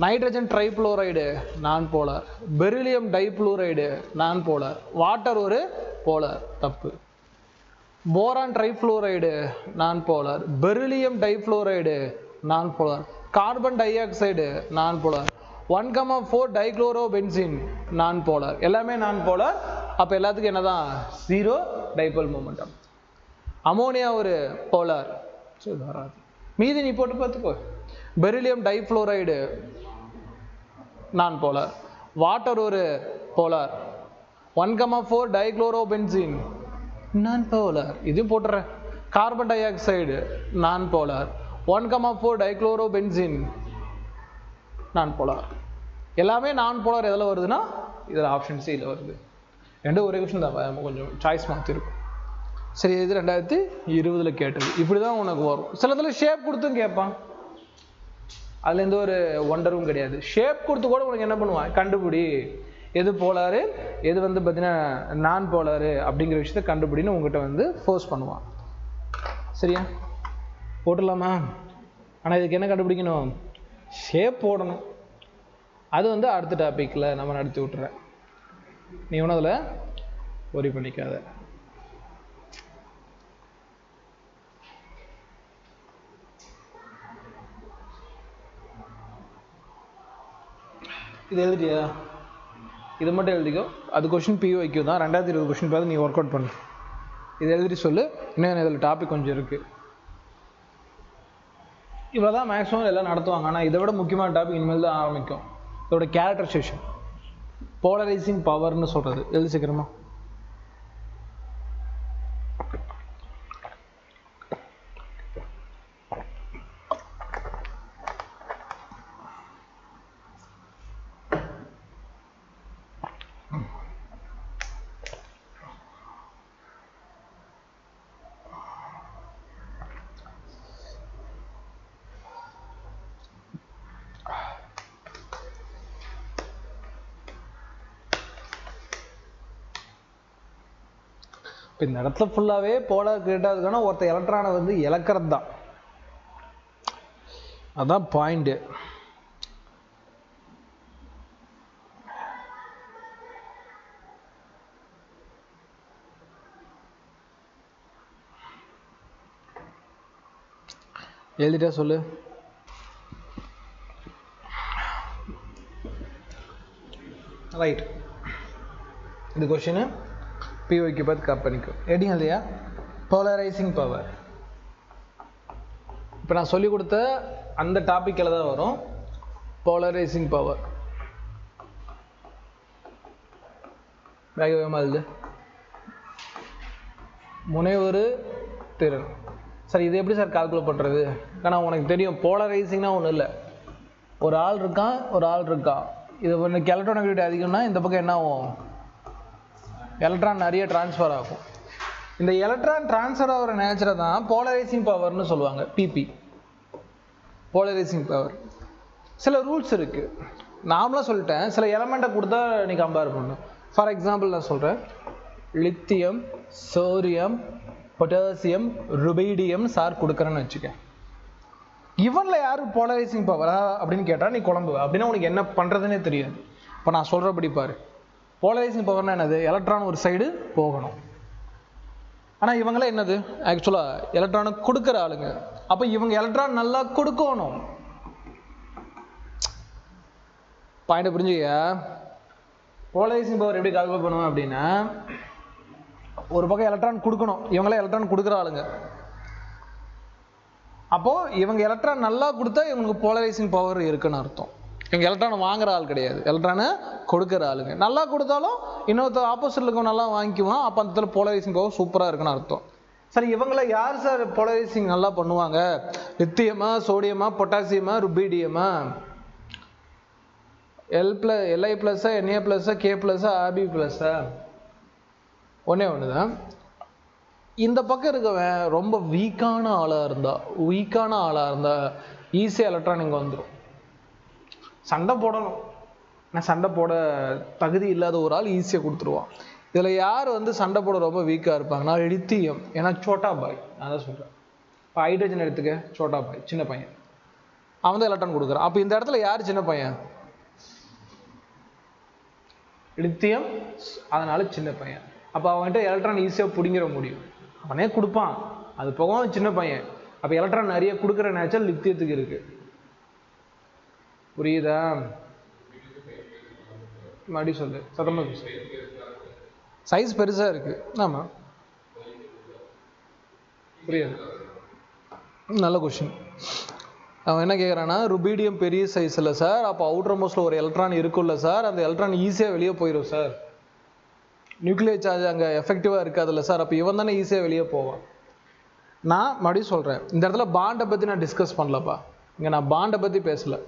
நைட்ரஜன் ட்ரைஃப்ளூரைடு நான் polar, beryllium difluoride non polar, water ஒரு போலார், தப்பு. போரான் ட்ரைஃப்ளூரைடு நான் polar, beryllium difluoride non polar, carbon di oxide நான் போலார், 1,4 டைக்ளோரோபென்சின் நான் போலார், எல்லாமே நான் போலார். அப்போ எல்லாத்துக்கும் என்னதான்? Zero dipole momentum. அமோனியா ஒரு போலார், ஸோ இது வராது. மீதி நீ போட்டு பார்த்துக்கோ. பெரிலியம் டைஃப்ளோரைடு நான் போலார். வாட்டர் ஒரு போலார். 1,4 டைக்ளோரோபென்சீன் நான் போலார், இது போட்டுறேன். கார்பன் டை ஆக்சைடு நான் போலார். 1,4 டைக்ளோரோபென்சீன் நான் போலார். எல்லாமே நான் போலார் எதில் வருதுன்னா இதில் ஆப்ஷன் சியில் வருது. ரெண்டு ஒரே கொஸ்டின் தான், கொஞ்சம் சாய்ஸ் மாற்றிருக்கும். சரி, இது 2020 கேட்டது. இப்படி தான் உனக்கு வரும். சில இதில் ஷேப் கொடுத்தும் கேட்பான், அதில் எந்த ஒரு ஒண்டரும் கிடையாது. ஷேப் கொடுத்து கூட உனக்கு என்ன பண்ணுவான், கண்டுபிடி எது போலாரு எது வந்து பார்த்தீங்கன்னா நான் போலாரு அப்படிங்கிற விஷயத்த கண்டுபிடின்னு உங்ககிட்ட வந்து ஃபோர்ஸ் பண்ணுவான். சரியா, போட்டுடலாமா? ஆனால் இதுக்கு என்ன கண்டுபிடிக்கணும், ஷேப் போடணும். அது வந்து அடுத்த டாப்பிக்கில் நம்ம நடத்தி விட்டுறேன். நீ ஒன்றும் அதில் ஒரி பண்ணிக்காத. இது எழுதிட்டியா? இது மட்டும் எழுதிக்கோ. அது கொஷின் PYQ தான். 2020 கொஷின் பார்த்து நீ ஒர்க் அவுட் பண்ணு. இது எழுதிட்டு சொல்லு. இன்னும் இதில் டாபிக் கொஞ்சம் இருக்குது. இவ்வளோ தான் மேக்ஸிமம் எல்லாம் நடத்துவாங்க. ஆனால் இதை விட முக்கியமான டாபிக் இனிமேல் தான் ஆரம்பிக்கும். இதோட கேரக்டரைசேஷன், போலரைசிங் பவர்னு சொல்கிறது. எழுதி சீக்கிரமா. இப்போ இந்த இடத்துல ஃபுல்லாகவே போலார் கிரியேட்டாக ஒருத்த எலக்ட்ரானை வந்து இழக்கிறது தான். அதான் பாயிண்ட். எழுதிட்டா சொல்லு. ரைட், இது கொஷின் PYQ பார்த்து கப் பண்ணிக்கும். எடிங் இல்லையா, போலரைசிங் பவர். இப்போ நான் சொல்லிக் கொடுத்த அந்த டாப்பிக்கில் தான் வரும் போலரைசிங் பவர். வேக வேகமாக எழுது. முனைவரு திறன். சார் இது எப்படி சார் கால்குலேட் பண்ணுறது? ஆனால் உனக்கு தெரியும் போலரைசிங்னா ஒன்றும் இல்லை, ஒரு ஆள் இருக்கான் ஒரு ஆள் இருக்கான். இது ஒன்று எலக்ட்ரோநெகட்டிவிட்டி அதிகம்னா இந்த பக்கம் என்ன ஆகும், எலக்ட்ரான் நிறைய டிரான்ஸ்ஃபர் ஆகும். இந்த எலக்ட்ரான் டிரான்ஸ்ஃபர் ஆகிற நேச்சரை தான் போலரைசிங் பவர்னு சொல்லுவாங்க. PP polarising power. சில ரூல்ஸ் இருக்குது, நார்மலாக சொல்லிட்டேன். சில எலமெண்ட்டை கொடுத்தா நீ கம்பேர் பண்ணணும். ஃபார் எக்ஸாம்பிள் நான் சொல்கிறேன், lithium, sodium, potassium, rubidium sir கொடுக்குறேன்னு வச்சுக்க. இவனில் யார் போலரைசிங் பவரா அப்படின்னு கேட்டால் நீ குழம்புவ. அப்படின்னா உனக்கு என்ன பண்ணுறதுனே தெரியாது. இப்போ நான் சொல்கிறபடி பாரு. போலரைசிங் பவர்னா என்னது, எலக்ட்ரான் ஒரு சைடு போகணும். ஆனால் இவங்களே என்னது, ஆக்சுவலாக எலக்ட்ரானை கொடுக்குற ஆளுங்க. அப்போ இவங்க எலக்ட்ரான் நல்லா கொடுக்கணும். பாயிண்ட் புரிஞ்சுக்க. போலரைசிங் பவர் எப்படி கால்குலேட் பண்ணுவேன் அப்படின்னா, ஒரு பக்கம் எலக்ட்ரான் கொடுக்கணும், இவங்களே எலக்ட்ரான் கொடுக்குற ஆளுங்க. அப்போது இவங்க எலக்ட்ரான் நல்லா கொடுத்தா இவங்களுக்கு போலரைசிங் பவர் இருக்குன்னு அர்த்தம். இவங்க எலக்ட்ரானை வாங்குற ஆள் கிடையாது, எலக்ட்ரானை கொடுக்குற ஆளுங்க. நல்லா கொடுத்தாலும் இன்னொருத்தர் ஆப்போசிட்டில் இருக்கவங்க நல்லா வாங்கிக்குவான். அப்போ அந்த இடத்துல போலரைசிங் பவர் சூப்பராக இருக்குன்னு அர்த்தம். சரி, இவங்கள யார் சார் போலரைசிங் நல்லா பண்ணுவாங்க? லித்தியமா, சோடியமா, பொட்டாசியமா, ருபீடியமா? Li ப்ளஸ்ஸா, Na ப்ளஸ்ஸா, K ப்ளஸ்ஸா, Rb ப்ளஸ்ஸா? ஒன்றே ஒன்று தான். இந்த பக்கம் இருக்கவன் ரொம்ப வீக்கான ஆளாக இருந்தா ஈஸியாக எலக்ட்ரான் இங்கே வந்துடும். சண்டை போடணும், நான் சண்டை போட தகுதி இல்லாத ஒரு ஆள் ஈஸியாக கொடுத்துருவான். இதில் யார் வந்து சண்டை போட ரொம்ப வீக்காக இருப்பாங்கன்னா லித்தியம். ஏன்னா சோட்டா பாய், நான் தான் சொல்கிறேன். இப்போ ஹைட்ரஜன் எடுத்துக்க, சோட்டா பாய் சின்ன பையன், அவன் தான் எலக்ட்ரான் கொடுக்குறான். அப்போ இந்த இடத்துல யார் சின்ன பையன்? லித்தியம், அதனால சின்ன பையன். அப்போ அவன்கிட்ட எலக்ட்ரான் ஈஸியாக பிடிங்கிற முடியும், அவனே கொடுப்பான். அது போக சின்ன பையன். அப்போ எலக்ட்ரான் நிறைய கொடுக்குற நேச்சர் லித்தியத்துக்கு இருக்கு. புரியுதா? மறுபடியும் சொல்லு, சத்தமாக. சைஸ் பெருசாக இருக்கு. ஆமாம், புரியாது. நல்ல கொஸ்டின். அவன் என்ன கேட்குறான்னா, ருபீடியம் பெரிய சைஸ் இல்லை சார், அப்போ அவுட்டர் மோஸ்ட்ல ஒரு எலக்ட்ரான் இருக்குல்ல சார், அந்த எலக்ட்ரான் ஈஸியாக வெளியே போயிடும் சார், நியூக்ளியர் சார்ஜ் அங்கே எஃபெக்டிவாக இருக்காதுல்ல சார், அப்போ இவன் தானே ஈஸியாக வெளியே போவான். நான் மறுபடியும் சொல்கிறேன், இந்த இடத்துல பாண்டை பற்றி நான் டிஸ்கஸ் பண்ணலப்பா, இங்கே நான் பாண்டை பற்றி பேசலை.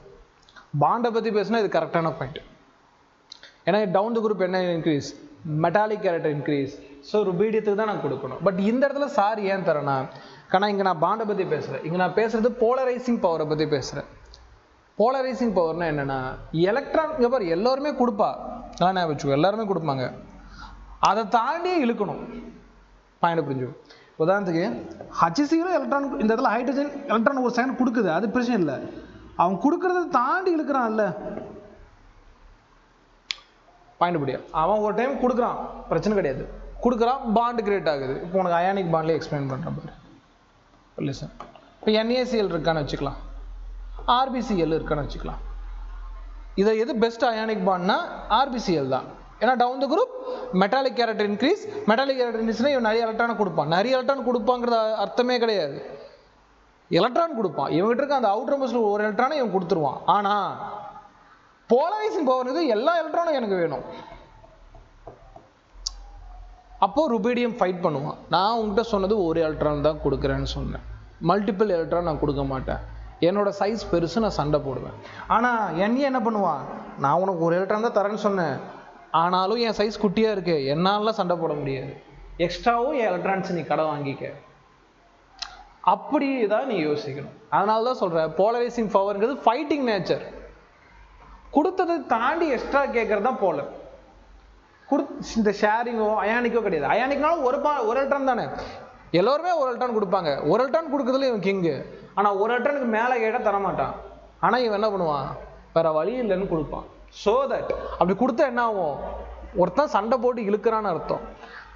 பாண்டை பற்றி பேசினா இது கரெக்டான பாயிண்ட். ஏன்னா டவுன் த குரூப் என்ன increase, metallic character increase, so ருபீடியத்துக்கு தான் நான் கொடுக்கணும். பட் இந்த இடத்துல சார் ஏன் தரேன்னா, ஆனால் இங்கே நான் பாண்டை பற்றி பேசுகிறேன், இங்கே நான் பேசுகிறது போலரைசிங் பவரை பற்றி பேசுகிறேன். போலரைசிங் பவர்னா என்னென்னா, எலக்ட்ரான் இங்கே பாரு எல்லோருமே கொடுப்பா, நான் வச்சுக்கோ எல்லாருமே கொடுப்பாங்க, அதை தாண்டியே இழுக்கணும். பாயிண்ட் புரிஞ்சு. உதாரணத்துக்கு HCl எலக்ட்ரான், இந்த இடத்துல ஹைட்ரஜன் எலக்ட்ரான் ஒரு செகண்ட் கொடுக்குது, அது பிரச்சனை இல்லை, அவன் கொடுக்கறத தாண்டி இழுக்கிறான்ல. பாயிண்ட் படியா, அவன் ஒரு டைம் கொடுக்குறான், பிரச்சனை கிடையாது, கொடுக்குறான், பாண்ட் கிரியேட் ஆகுது. இப்போ உனக்கு அயானிக் பாண்ட்லேயே எக்ஸ்பிளைன் பண்ணுறேன் பாரு. இல்லை சார், இப்போ NaCl இருக்கான்னு வச்சுக்கலாம், RbCl இருக்கான்னு வச்சுக்கலாம். இதை எது பெஸ்ட் அயானிக் பாண்ட்னா RbCl தான். ஏன்னா down the group metallic character increase, metallic character இன்க்ரீஸ்னா இவன் நிறைய எலக்ட்ரானை கொடுப்பான். நிறைய எலக்ட்ரான் கொடுப்பாங்கிறது அர்த்தமே கிடையாது, எலக்ட்ரான் கொடுப்பான். இவங்ககிட்ட இருக்க அந்த அவுட்டர் மோஸ்ட்ல ஒரு எலக்ட்ரானை இவன் கொடுத்துருவான். ஆனால் போலரைசிங் பவர் எல்லா எலக்ட்ரானும் எனக்கு வேணும். அப்போ ருபீடியம் ஃபைட் பண்ணுவான். நான் உங்ககிட்ட சொன்னது ஒரு எலக்ட்ரான் தான் கொடுக்குறேன்னு சொன்னேன், மல்டிபிள் எலக்ட்ரான் நான் கொடுக்க மாட்டேன், என்னோட சைஸ் பெருசு, நான் சண்டை போடுவேன். ஆனால் என்ன பண்ணுவான், நான் உனக்கு ஒரு எலக்ட்ரான் தான் தரேன்னு சொன்னேன், ஆனாலும் என் சைஸ் குட்டியாக இருக்கு, என்னாலாம் சண்டை போட முடியாது, எக்ஸ்ட்ராவும் என் எலக்ட்ரான்ஸ் நீ கடை வாங்கிக்க. அப்படி தான் நீ யோசிக்கணும். அதனால தான் சொல்கிறேன், போலரைசிங் பவர்ங்கிறது ஃபைட்டிங் நேச்சர். கொடுத்ததை தாண்டி எக்ஸ்ட்ரா கேட்கறது தான் போலர். இந்த ஷேரிங்கோ அயானிக்கோ கிடையாது. அயானிக்னாலும் ஒரு எலக்ட்ரான் தானே, எல்லோருமே ஒரு எலக்ட்ரான் கொடுப்பாங்க, ஒரு எலக்ட்ரான் கொடுக்குறதுல இவன் கிங்கு. ஆனால் ஒரு எலக்ட்ரானுக்கு மேலே கேட்டால் தரமாட்டான். ஆனால் இவன் என்ன பண்ணுவான், வேற வழி இல்லைன்னு கொடுப்பான். ஸோ தட் அப்படி கொடுத்தா என்ன ஆகும், ஒருத்தன் சண்டை போட்டு இழுக்கிறான்னு அர்த்தம்.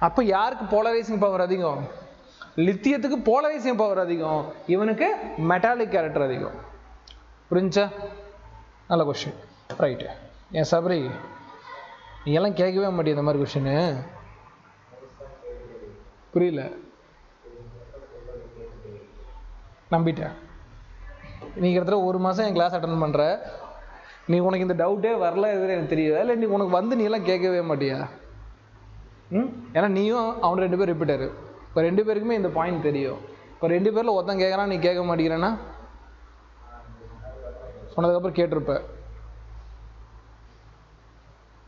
அப்போ யாருக்கு போலரைசிங் பவர் அதிகம், லித்தியத்துக்கு போலரைசிங் பவர் அதிகம், இவனுக்கு மெட்டாலிக் கேரக்டர் அதிகம். புரிஞ்சா? நல்ல கொஸ்டின். ரைட்டு. ஏன் சபரி நீ எல்லாம் கேட்கவே மாட்டேன் இந்த மாதிரி கொஸ்டின்னு, புரியல, நம்பிட்டேன். நீ கிட்டத்தட்ட ஒரு மாதம் என் கிளாஸ் அட்டன் பண்ணுற, நீ உனக்கு இந்த டவுட்டே வரல, எதுன்னு எனக்கு தெரியுதா, இல்லை நீ உனக்கு வந்து நீ எல்லாம் கேட்கவே மாட்டியா? ஏன்னா நீயும் அவன் 2 பேர் ரிப்பீட்டரு, இப்போ 2 பேருக்குமே இந்த பாயிண்ட் தெரியும். இப்போ 2 பேரில் ஒருத்தன் கேட்குறான், நீ கேட்க மாட்டேங்கிறேன்னா சொன்னதுக்கப்புறம் கேட்டிருப்ப,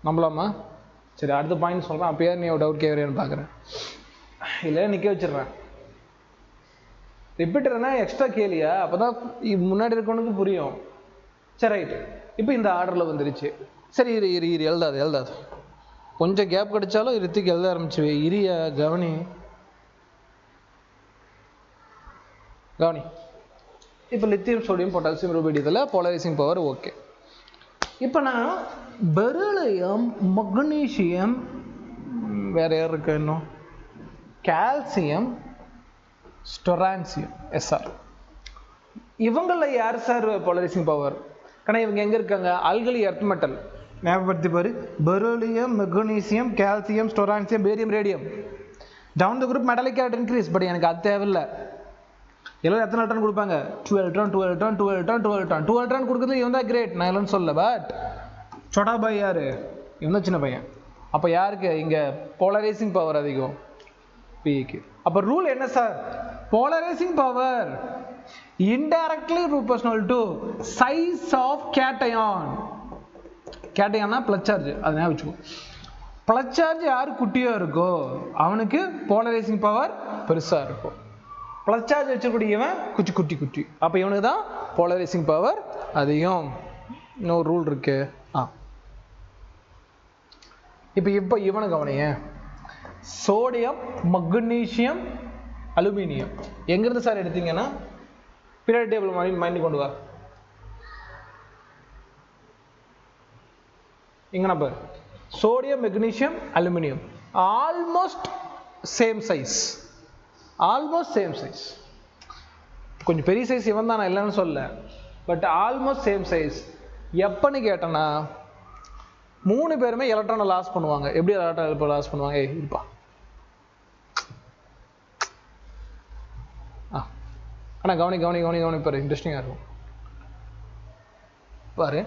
நம்பலாமா? சரி, அடுத்த பாயிண்ட் சொல்கிறேன், அப்போயே நீ டவுட் கேட்குறேன்னு பார்க்குறேன், இல்லை நிற்க வச்சிடுறேன். ரிப்பீட்டர்னா எக்ஸ்ட்ரா கேளியா, அப்போ தான் முன்னாடி இருக்கவனுக்கு புரியும். சரி ரைட்டு, இப்போ இந்த ஆர்டரில் வந்துருச்சு. சரி இரு எழுதாது கொஞ்சம் கேப் கிடைச்சாலும் ரித்திக்கு எழுத ஆரம்பிச்சு இரியா. கவனி இப்போ லித்தியம் சோடியம் பொட்டாசியம் ருபீடியத்தில் போலரைசிங் பவர் ஓகே. இப்போ நான் பெரிலியம் மக்னீசியம் வேற யார் இருக்கு இன்னும், கால்சியம் ஸ்டொரான்சியம் SR, இவங்களில் யார் சார் போலரைசிங் பவர்? ஆனால் இவங்க எங்கே இருக்காங்க, அல்கலி எர்த் மெட்டல். ஞாபகப்படுத்தி பாரு, beryllium magnesium calcium strontium barium radium. Down the group metallic character increase, but எனக்கு அது தேவையில்லை. எல்லாரும் எத்தனை எலக்ட்ரான் கொடுப்பாங்க, 12 எலக்ட்ரான் கொடுக்குறது இவன் தான் கிரேட், நான் இல்லைன்னு சொல்ல. பட் சோட்டா பாய் யாரு, இவன் தான் சின்ன பையன். அப்போ யாருக்கு இங்கே போலரைசிங் பவர் அதிகம், பிக்கு. அப்போ ரூல் என்ன sir, polarising power indirectly proportional to size of cation. கேட்டையானா ப்ளஸ் சார்ஜ், அதனால வச்சுக்கோ. ப்ளஸ் சார்ஜ் யார் குட்டியாக இருக்கோ அவனுக்கு போலரைசிங் பவர் பெருசாக இருக்கும். ப்ளஸ் சார்ஜ் வச்சக்கூடியவன் குட்டி, அப்போ இவனுக்கு தான் போலரைசிங் பவர் அதிகம். இன்னொரு ரூல் இருக்கு. இப்போ இவனை கவனிங்க, சோடியம் மக்னீசியம் அலுமினியம் எங்கிருந்து சார் எடுத்தீங்கன்னா பீரியாடிக் டேபிள் மாதிரி மைண்ட் கொண்டு வா. இங்கே பாரு, sodium magnesium aluminium almost same size, கொஞ்சம் பெரிய சைஸ் இவன் தான், நான் இல்லைன்னு சொல்ல, பட் ஆல்மோஸ்ட் சேம் சைஸ். எப்பன்னு கேட்டேன்னா 3 பேருமே எலக்ட்ரானை லாஸ் பண்ணுவாங்க. எப்படி எலக்ட்ரான் லாஸ் பண்ணுவாங்க, இருப்பா ஆனால் கவனி பாரு, இன்ட்ரெஸ்டிங்காக இருக்கும் பாரு.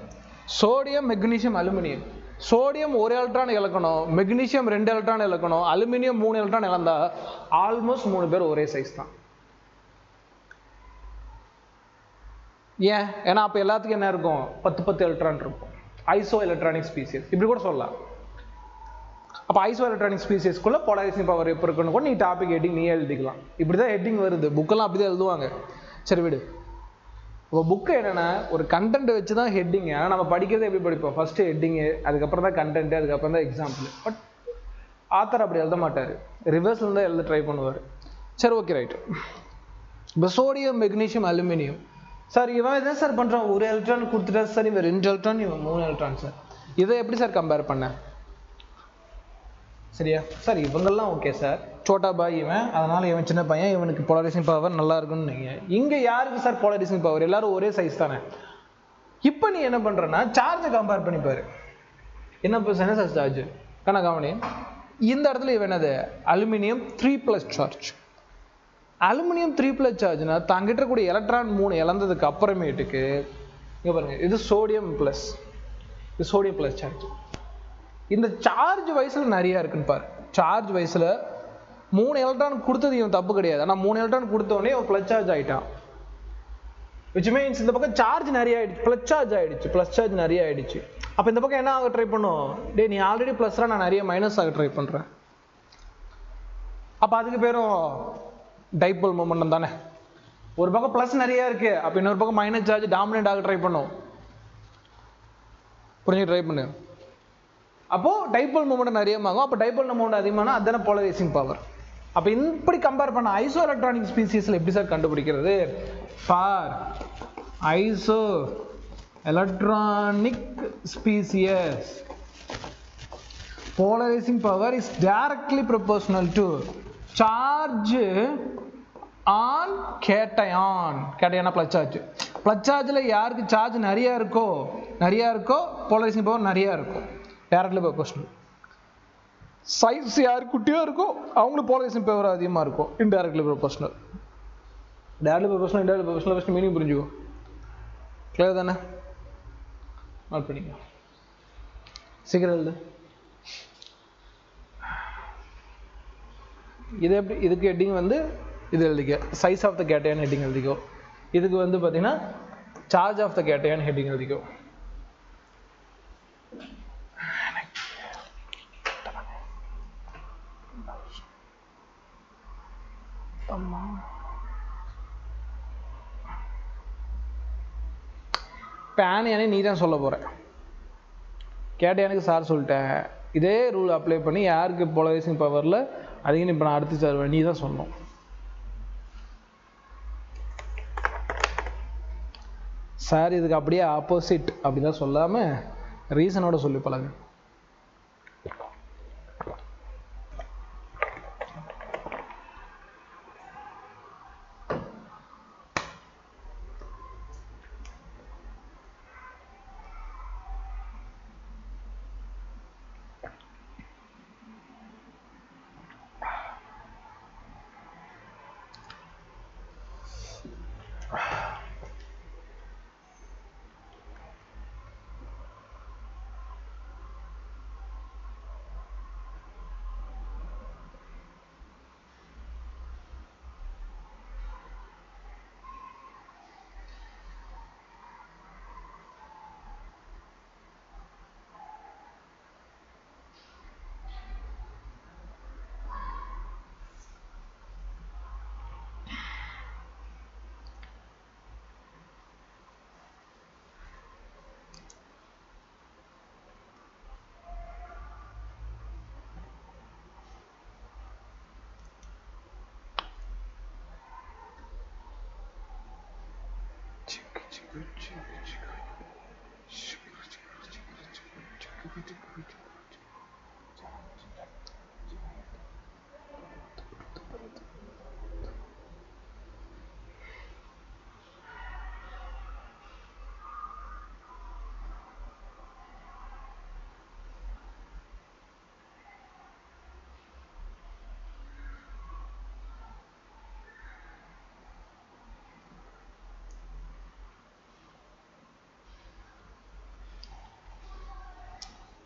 Sodium, magnesium, aluminium. Sodium 1 electron இழக்கணும், மெக்னீசியம் 2 எலக்ட்ரான் இழக்கணும், அலுமினியம் 3 எலக்ட்ரான் இழந்தா ஆல்மோஸ்ட் 3 பேர் ஒரே சைஸ் தான். ஏன்? ஏன்னா அப்போ எல்லாத்துக்கும் என்ன இருக்கும்? 10 எலக்ட்ரான் இருக்கும். ஐசோ எலக்ட்ரானிக் ஸ்பீசிஸ் இப்படி கூட சொல்லலாம். அப்போ ஐசோ எலக்ட்ரானிக் ஸ்பீசிஸ்க்குள்ள போலரைசிங் பவர் எப்போ இருக்குன்னு கூட நீ டாபிக் ஹெட்டிங் நீ எழுதிக்கலாம். இப்படி தான் ஹெட்டிங் வருது, புக்கெல்லாம் அப்படி தான் எழுதுவாங்க. சரி விடு. இப்போ புக்கு என்னென்னா ஒரு கண்டென்ட் வச்சு தான் ஹெட்டிங்கு. ஆனால் நம்ம படிக்கிறத எப்படி படிப்போம்? ஃபஸ்ட்டு ஹெட்டிங்கு, அதுக்கப்புறம் தான் கண்டென்ட்டு, அதுக்கப்புறம் தான் எக்ஸாம்பிள். பட் ஆத்தர் அப்படி எழுத மாட்டார், ரிவர்ஸில் தான் எழுத ட்ரை பண்ணுவார். சரி ஓகே ரைட்டு. இப்போ சோடியம், மெக்னீசியம், அலுமினியம். சார் இவன் எதாவது சார் பண்ணுறான், 1 எலக்ட்ரான் கொடுத்துட்டா சார், இவன் 2 எலக்ட்ரான், இவன் 3 எலக்ட்ரான் சார். இதை எப்படி சார் கம்பேர் பண்ண? சரியா சார்? இவங்கெல்லாம் ஓகே சார், சோட்டா பாய் இவன், அதனால இவன் சின்ன பையன், இவனுக்கு போலரைசிங் பவர் நல்லா இருக்குன்னு நீங்கள். இங்கே யாருக்கு சார் போலரைசிங் பவர்? எல்லாரும் ஒரே சைஸ் தானே. இப்போ நீ என்ன பண்ணுறன்னா சார்ஜை கம்பேர் பண்ணிப்பாரு. என்ன சார் சார்ஜ் கவனி. இந்த இடத்துல இவன் என்னது? Aluminium 3+ charge. அலுமினியம் 3+ சார்ஜ்னா தாங்கிட்ட இருக்கக்கூடிய எலக்ட்ரான் 3 இழந்ததுக்கு அப்புறமேட்டுக்கு இங்கே பாருங்க, இது சோடியம் ப்ளஸ், இது சோடியம் ப்ளஸ் சார்ஜ். இந்த சார்ஜ் வயசில் நிறையா இருக்குன்னு பாரு. சார்ஜ் வயசில் 3 எலக்ட்ரான் கொடுத்தது இவன் தப்பு கிடையாது. ஆனால் 3 எலக்ட்ரான் கொடுத்தோடனே இவன் ப்ளஸ் சார்ஜ் ஆகிட்டான். விச் மீன்ஸ் இந்த பக்கம் சார்ஜ் நிறைய ஆயிடுச்சு, ப்ளஸ் சார்ஜ் ஆகிடுச்சு, ப்ளஸ் சார்ஜ் நிறைய ஆகிடுச்சு. அப்போ இந்த பக்கம் என்ன ஆக ட்ரை பண்ணும்? டே நீ ஆல்ரெடி ப்ளஸ்லாம் நான் நிறைய மைனஸ் ஆக ட்ரை பண்ணுறேன். அப்போ அதுக்கு பேரும் டைபோல் மொமெண்டம் தானே. ஒரு பக்கம் ப்ளஸ் நிறையா இருக்கு, அப்போ இன்னொரு பக்கம் மைனஸ் சார்ஜ் டாமினேட் ஆக ட்ரை பண்ணும். புரிஞ்சு ட்ரை பண்ணு. அப்போ டைபோல் மொமெண்ட் நிறையமாகும். அப்போ டைபோல் மொமெண்ட் அதிகமான அதுதானே போலரைசிங் பவர். அப்போ இப்படி கம்பேர் பண்ண ஐசோ எலக்ட்ரானிக் ஸ்பீசிஸ்ல எப்படி சார் கண்டுபிடிக்கிறது? For iso electronic species polarizing power is directly proportional to charge on cation. cation plus charge. plus chargeல யாருக்கு சார்ஜ் நிறைய இருக்கோ polarizing power நிறைய இருக்கும். directly proportional. சைஸ் யார் குட்டியாக இருக்கோ அவங்களுக்கு polarizing power அதிகமாக இருக்கும். indirectly proportional. directly proportional, indirectly proportional first meaning புரிஞ்சுக்கோ. கிளியர் தானே? நோட் பண்ணிக்கோ. சீக்கிரம் எழுது. இது எப்படி? இதுக்கு ஹெட்டிங் வந்து இது எழுதிக்க, size of the cation heading எழுதிக்கோ. இதுக்கு வந்து பார்த்தீங்கன்னா charge of the cation heading எழுதிக்கோ. பேன் யானே நீ தான் சொல்ல போற, கேட்டையானுக்கு சார் சொல்லிட்டேன். இதே ரூல் அப்ளை பண்ணி யாருக்கு போலரைசிங் பவரில் அதிகம் இப்போ நான் அடுத்து தருவேன், நீ தான் சொல்லணும். சார் இதுக்கு அப்படியே ஆப்போசிட் அப்படி தான் சொல்லாமல் ரீசனோட சொல்லி பழகு.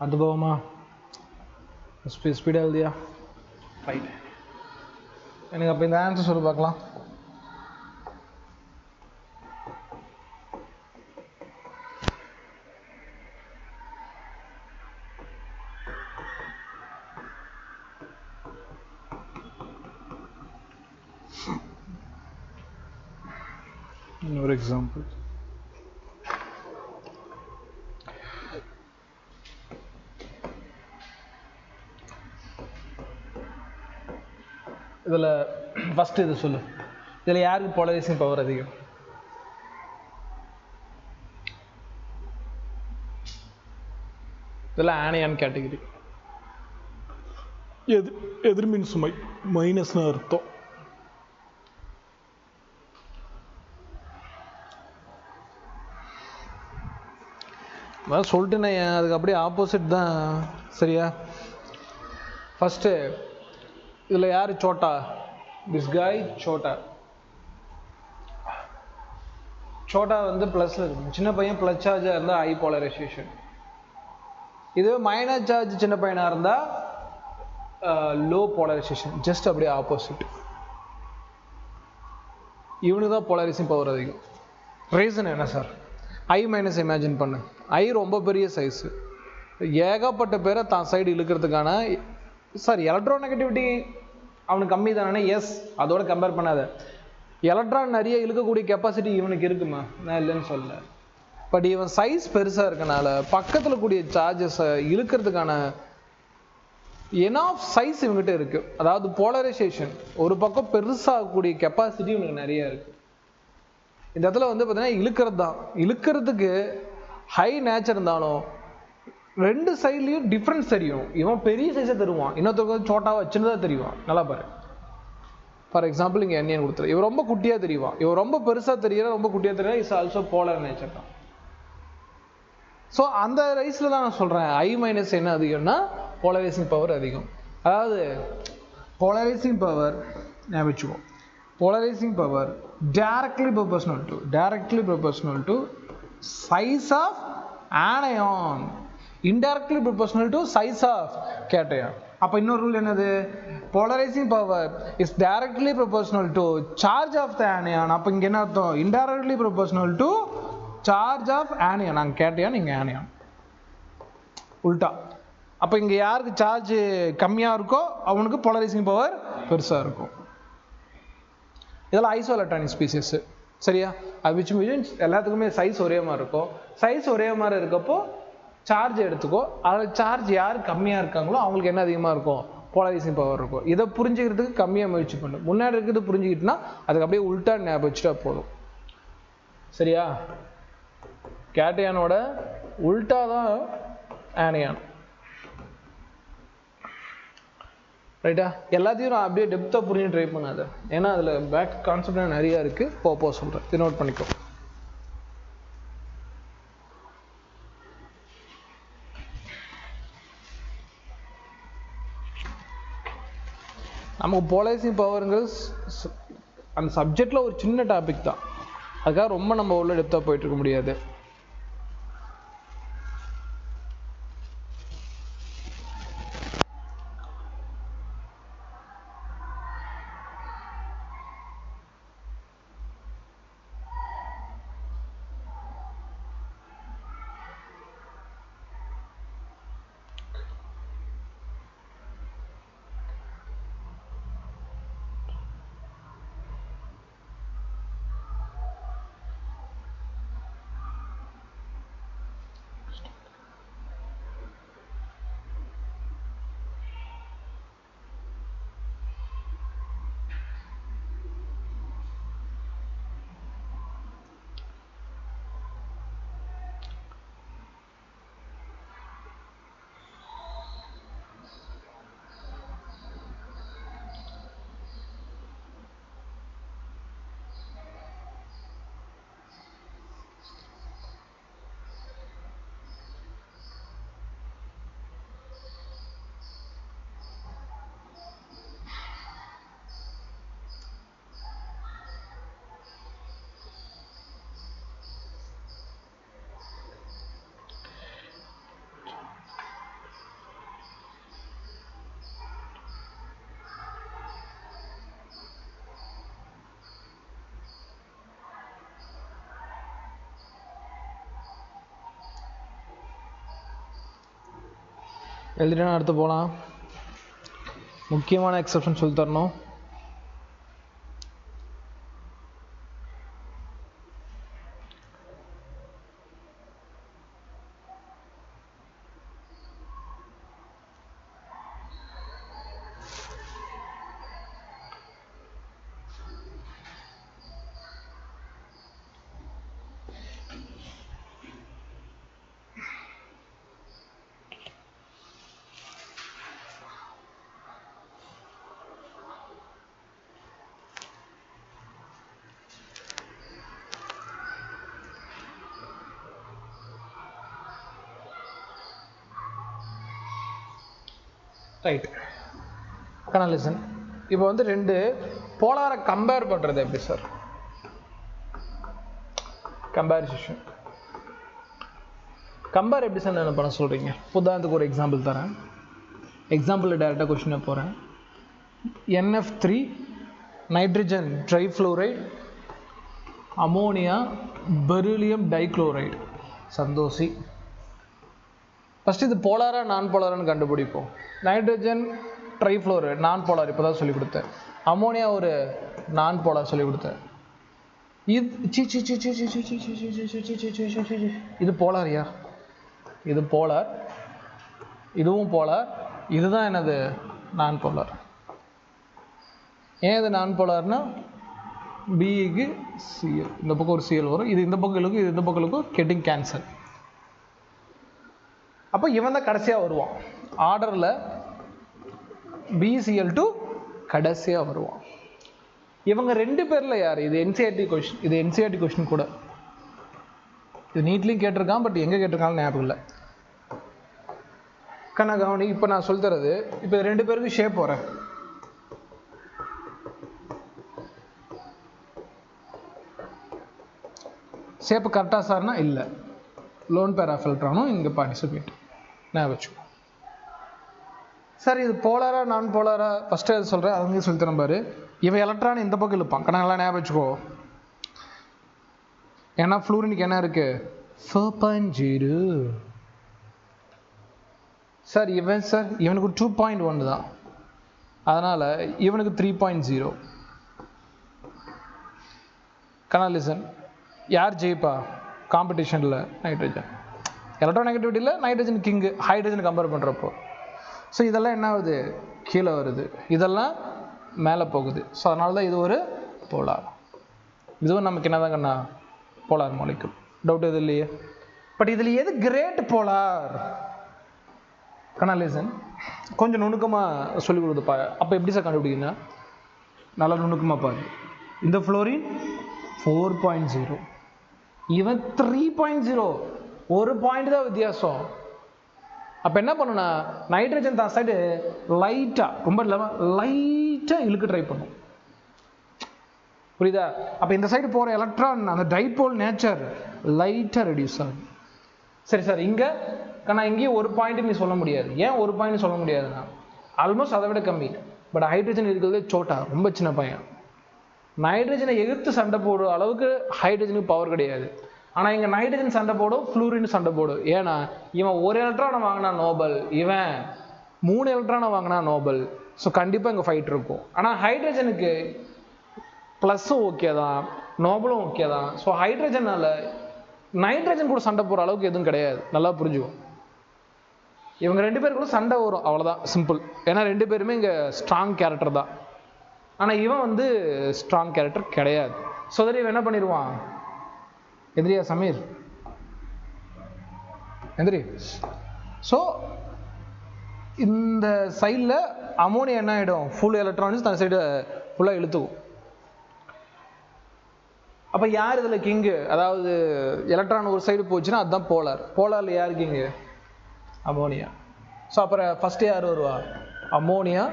அனுபவமா ஸ்பீடாக எழுதியா ரைட். எனக்கு அப்போ இந்த ஆன்சர் சொல்லி பார்க்கலாம். இன்னொரு எக்ஸாம்பிள். இதில் ஃபஸ்ட்டு இது சொல்லு, இதில் யாருக்கு போலரைசிங் பவர் அதிகம்? இதில் ஆனியான் கேட்டகரி. எதிர்மின் சுமை மைனஸ்னு அர்த்தம். சொல்லிட்டேனே, அதுக்கு அப்படியே ஆப்போசிட் தான். சரியா? ஃபஸ்ட்டு இதில் யார் சோட்டா? திஸ் காய் சோட்டா. சோட்டா வந்து ப்ளஸில் இருக்கும், சின்ன பையன் ப்ளஸ் சார்ஜாக இருந்தால் ஹை போலரைசேஷன். இதுவே மைனஸ் சார்ஜ் சின்ன பையனாக இருந்தால் லோ போலரைசேஷன். ஜஸ்ட் அப்படியே ஆப்போசிட். இவனுக்கு தான் போலரைசிங் பவர் அதிகம். ரீசன் என்ன சார்? ஐ மைனஸ் இமேஜின் பண்ணு. ஐ ரொம்ப பெரிய சைஸு, ஏகப்பட்ட பேரை தான் சைடு இழுக்கிறதுக்கான. சார் எலக்ட்ரோநெகட்டிவிட்டி அவனுக்கு கம்மி தானே? எஸ், அதோட கம்பேர் பண்ணாத. எலக்ட்ரான் நிறைய இழுக்கக்கூடிய கெப்பாசிட்டி இவனுக்கு இருக்குமா? நான் இல்லைன்னு சொல்ல. பட் இவன் சைஸ் பெருசாக இருக்கனால பக்கத்தில் கூடிய சார்ஜஸை இழுக்கிறதுக்கான எனாஃப் சைஸ் இவங்ககிட்ட இருக்குது. அதாவது போலரைசேஷன் ஒரு பக்கம் பெருசாகக்கூடிய கெப்பாசிட்டி இவனுக்கு நிறைய இருக்குது. இந்த இடத்துல வந்து பார்த்தீங்கன்னா இழுக்கிறது தான். இழுக்கிறதுக்கு ஹை நேச்சர் இருந்தாலும் ரெண்டு சைட்லேயும் டிஃப்ரென்ஸ் தெரியும். இவன் பெரிய சைஸை தருவான், இன்னொருத்தருக்கு சோட்டாவாக சின்னதாக தெரியும். நல்லா பாரு. ஃபார் எக்ஸாம்பிள் இங்கே எண்ணெய் கொடுத்துரு, இவன் ரொம்ப குட்டியாக தெரியுவான், இவன் ரொம்ப பெருசாக தெரியற, ரொம்ப குட்டியாக தெரியற. இஸ் ஆல்சோ போலர் நேச்சர் தான். ஸோ அந்த ரைஸில் தான் நான் சொல்கிறேன் ஐ மைனஸ் என்ன அதிகம்னா போலரைசிங் பவர் அதிகம். அதாவது போலரைசிங் பவர் ஞாபகம், polarising power directly proportional to size of anion, indirectly proportional to size of cation. அப்போ இன்னொரு ரூல் என்னது? Polarising power is directly proportional to charge of the anion. அப்போ இங்கே என்ன அர்த்தம்? indirectly proportional to charge of anion. அங்கே cation, இங்கே anion. உல்டா. அப்போ இங்கே யாருக்கு சார்ஜ் கம்மியாக இருக்கோ அவனுக்கு போலரைசிங் பவர் பெருசாக இருக்கும். இதெல்லாம் ஐசோ எலக்ட்ரானிக் ஸ்பீசிஸ். சரியா? விச் மீன்ஸ் எல்லாத்துக்குமே சைஸ் ஒரே மாதிரி இருக்கும். சைஸ் ஒரே மாதிரி இருக்கப்போ சார்ஜ் எடுத்துக்கோ. அதில் சார்ஜ் யார் கம்மியாக இருக்காங்களோ அவங்களுக்கு என்ன அதிகமாக இருக்கும்? போலரைசிங் பவர் இருக்கும். இதை புரிஞ்சுக்கிறதுக்கு கம்மியாக முயற்சி பண்ணு. முன்னாடி இருக்கிறது புரிஞ்சுக்கிட்டுனா அதுக்கு அப்படியே உல்டா ஞாபகம் வச்சுட்டா போதும். சரியா? கேட்டையானோட உல்டா தான் ஆனியான். ரைட்டா? எல்லாத்தையும் நான் அப்படியே டெப்த்தாக புரிஞ்சு ட்ரை பண்ணாத. ஏன்னா அதில் பேக் கான்செப்ட் நிறையா இருக்குது. போக சொல்கிறேன், இது நோட் பண்ணிக்கோ. நமக்கு போலரைசிங் பவருங்கிறது அந்த சப்ஜெக்டில் ஒரு சின்ன டாபிக் தான். அதுக்காக ரொம்ப நம்ம உள்ள டெப்த்தாக போயிட்டு இருக்க முடியாது. எழுதிட்டேன்னா அடுத்து போகலாம். முக்கியமான எக்ஸப்ஷன் சொல்லி தரணும். Right, listen. இப்போ வந்து ரெண்டு போலாரை கம்பேர் பண்ணுறது எப்படி சார்? கம்பேரிசேஷன் கம்பேர் எப்படி சார் என்ன பண்ண சொல்கிறீங்க? உதாரணத்துக்கு ஒரு எக்ஸாம்பிள் தரேன். எக்ஸாம்பிளில் டைரெக்டாக கொஸ்டினை போகிறேன். NF3 nitrogen trifluoride, ammonia, beryllium dichloride. Santhoshi. First இது போலாரா நான் போலாரான்னு கண்டுபிடிப்போம். நைட்ரஜன் ட்ரைஃப்ளோரைடு நான் போலார் இப்போ தான் சொல்லிக் கொடுத்தேன். அமோனியா ஒரு நான் போலார் சொல்லிக் கொடுத்தேன். இது போலாரியா? இது போலார், இதுவும் போலார், இதுதான் என்னது நான் போலார். ஏன் இது நான் போலார்னா பிக்கு சிஎல், இந்த பக்கம் ஒரு சிஎல் வரும், இது இந்த பக்கம் இழுக்கும், இது இந்த பக்கம் இழுக்கும், கெட்டிங் கேன்சல். அப்போ இவன் தான் கடைசியாக வருவான் ஆர்டரில், BCl2 கடைசியாக வருவான். இவங்க ரெண்டு பேரில் யார்? இது NCERT கொஸ்டின், இது NCERT கொஸ்டின் கூட. இது நீட்லையும் கேட்டிருக்கான், பட் எங்கே கேட்டிருக்கான்னு ஞாபகம் இல்லை. கவனி, இப்போ நான் சொல்லி தரது, இப்போ ரெண்டு பேருக்கு ஷேப் போகிறேன். ஷேப்பு கரெக்டாக சார்னா இல்லை, லோன் பேரா ஃபில்டரானும் இங்கே பார்ட்டிசிபேட் நான் வச்சுக்கோ. சார் இது போலாரா நான் போலாரா? ஃபஸ்ட்டு அது சொல்கிறேன், அவங்க சொல்லி தரேன் பாரு. இவன் எலக்ட்ரான் இந்த பக்கம் இழுப்பான், கணக்கெல்லாம் ஞாபகம் வச்சுக்கோ. ஏன்னா ஃப்ளூரினுக்கு என்ன இருக்கு? 4.0. சார் இவன் சார் இவனுக்கு 2.1 தான், அதனால் இவனுக்கு 3.0. கனாலிசன் யார் ஜெயிப்பா காம்படிஷனில்? நைட்ரஜன். எலக்ட்ரோ நெகட்டிவிட்டியில் நைட்ரஜன் கிங்கு ஹைட்ரஜன் கம்பேர் பண்ணுறப்போ. ஸோ இதெல்லாம் என்ன ஆகுது? கீழே வருது, இதெல்லாம் மேலே போகுது. ஸோ அதனால தான் இது ஒரு போலார். இதுவும் நமக்கு என்ன தான் கண்ணா? Polar molecule. டவுட் எது இல்லையே? பட் இதில் எது கிரேட் போலார்? கனாலிசன் கொஞ்சம் நுணுக்கமாக சொல்லிக் கொடுத்துப்பா. அப்போ எப்படி சார் கண்டுபிடிக்குன்னா, நல்லா நுணுக்கமாக பாரு. இந்த ஃப்ளோரின் 4.0, இவன் 3.0, ஒரு பாயிண்ட் தான் வித்தியாசம். அப்போ என்ன பண்ணுன்னா, நைட்ரஜன் தான் சைடு லைட்டாக, ரொம்ப லைட்டாக இழுக்க ட்ரை பண்ணும். புரியுதா? அப்போ இந்த சைடு போகிற எலக்ட்ரான் அந்த டைபோல் நேச்சர் லைட்டாக ரெடியூஸ் ஆகும். சரி சார், இங்கே ஆனால் இங்கேயும் ஒரு பாயிண்ட் நீ சொல்ல முடியாது. ஏன் ஒரு பாயிண்ட் சொல்ல முடியாதுன்னா, ஆல்மோஸ்ட் அதை விட கம்மி. பட் ஹைட்ரஜன் இருக்கிறதே சோட்டா, ரொம்ப சின்ன பையன். நைட்ரஜனை எதிர்த்து சண்டை போடுற அளவுக்கு ஹைட்ரஜனுக்கு பவர் கிடையாது. ஆனால் இங்கே நைட்ரஜன் சண்டை போடும், ஃப்ளூரின் சண்டை போடும். ஏன்னா இவன் ஒரு எலக்ட்ரானை வாங்கினா நோபல், இவன் 3 எலக்ட்ரானை வாங்கினா நோபல். ஸோ கண்டிப்பாக இங்கே ஃபைட் இருக்கும். ஆனால் ஹைட்ரஜனுக்கு ப்ளஸ்ஸும் ஓகே தான், நோபலும் ஓகே தான். ஸோ ஹைட்ரஜனால் நைட்ரஜன் கூட சண்டை போகிற அளவுக்கு எதுவும் கிடையாது. நல்லா புரிஞ்சுக்கும். இவங்க ரெண்டு பேருக்குள்ள சண்டை வரும், அவ்வளோதான், சிம்பிள். ஏன்னா ரெண்டு பேருமே இங்கே ஸ்ட்ராங் கேரக்டர் தான். ஆனால் இவன் வந்து ஸ்ட்ராங் கேரக்டர் கிடையாது. ஸோ அதில் இவன் என்ன பண்ணிடுவான்? எதிரியா சமீர் எதிரி. ஸோ இந்த சைடில் அமோனியா என்ன ஆகிடும்? ஃபுல் எலக்ட்ரான்ஸ் தன் சைடு ஃபுல்லாக இழுத்துக்கும். அப்போ யார் இதில் கிங்கு? அதாவது எலக்ட்ரான் ஒரு சைடு போச்சுன்னா அதுதான் போலார். போலாரில் யார் கிங்கு? அமோனியா. ஸோ அப்புறம் ஃபஸ்ட்டு யார் வருவா? அமோனியா.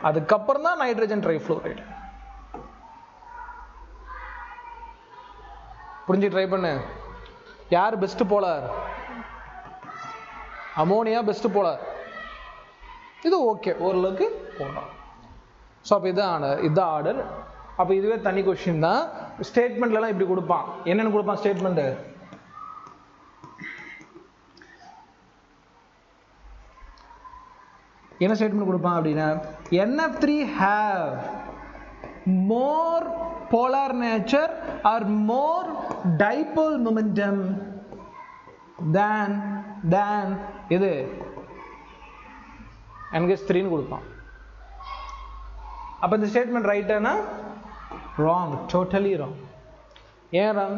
அதுக்கப்புறம் தான் நைட்ரஜன் ட்ரைஃப்ளோரைடு. புரிஞ்சு ட்ரை பண்ணு. யார் best polar? Ammonia best polar. இது ஓகே, ஓரளவுக்கு போகலாம். ஸோ அப்போ இதுதான் ஆர்டர். அப்போ இதுவே தனி கொஸ்டின் தான். ஸ்டேட்மெண்ட்லாம் இப்படி கொடுப்பான். என்னென்னு கொடுப்பான் ஸ்டேட்மெண்ட்டு? என்ன ஸ்டேட்மெண்ட் கொடுப்பான் அப்படின்னா NF3 have more polar nature or more dipole momentum than இது NH3 ன்னு கொடுப்பான். அப்ப இந்த ஸ்டேட்மெண்ட் ரைட்டானா ராங், டோட்டலி ராங். ஏன் ராங்?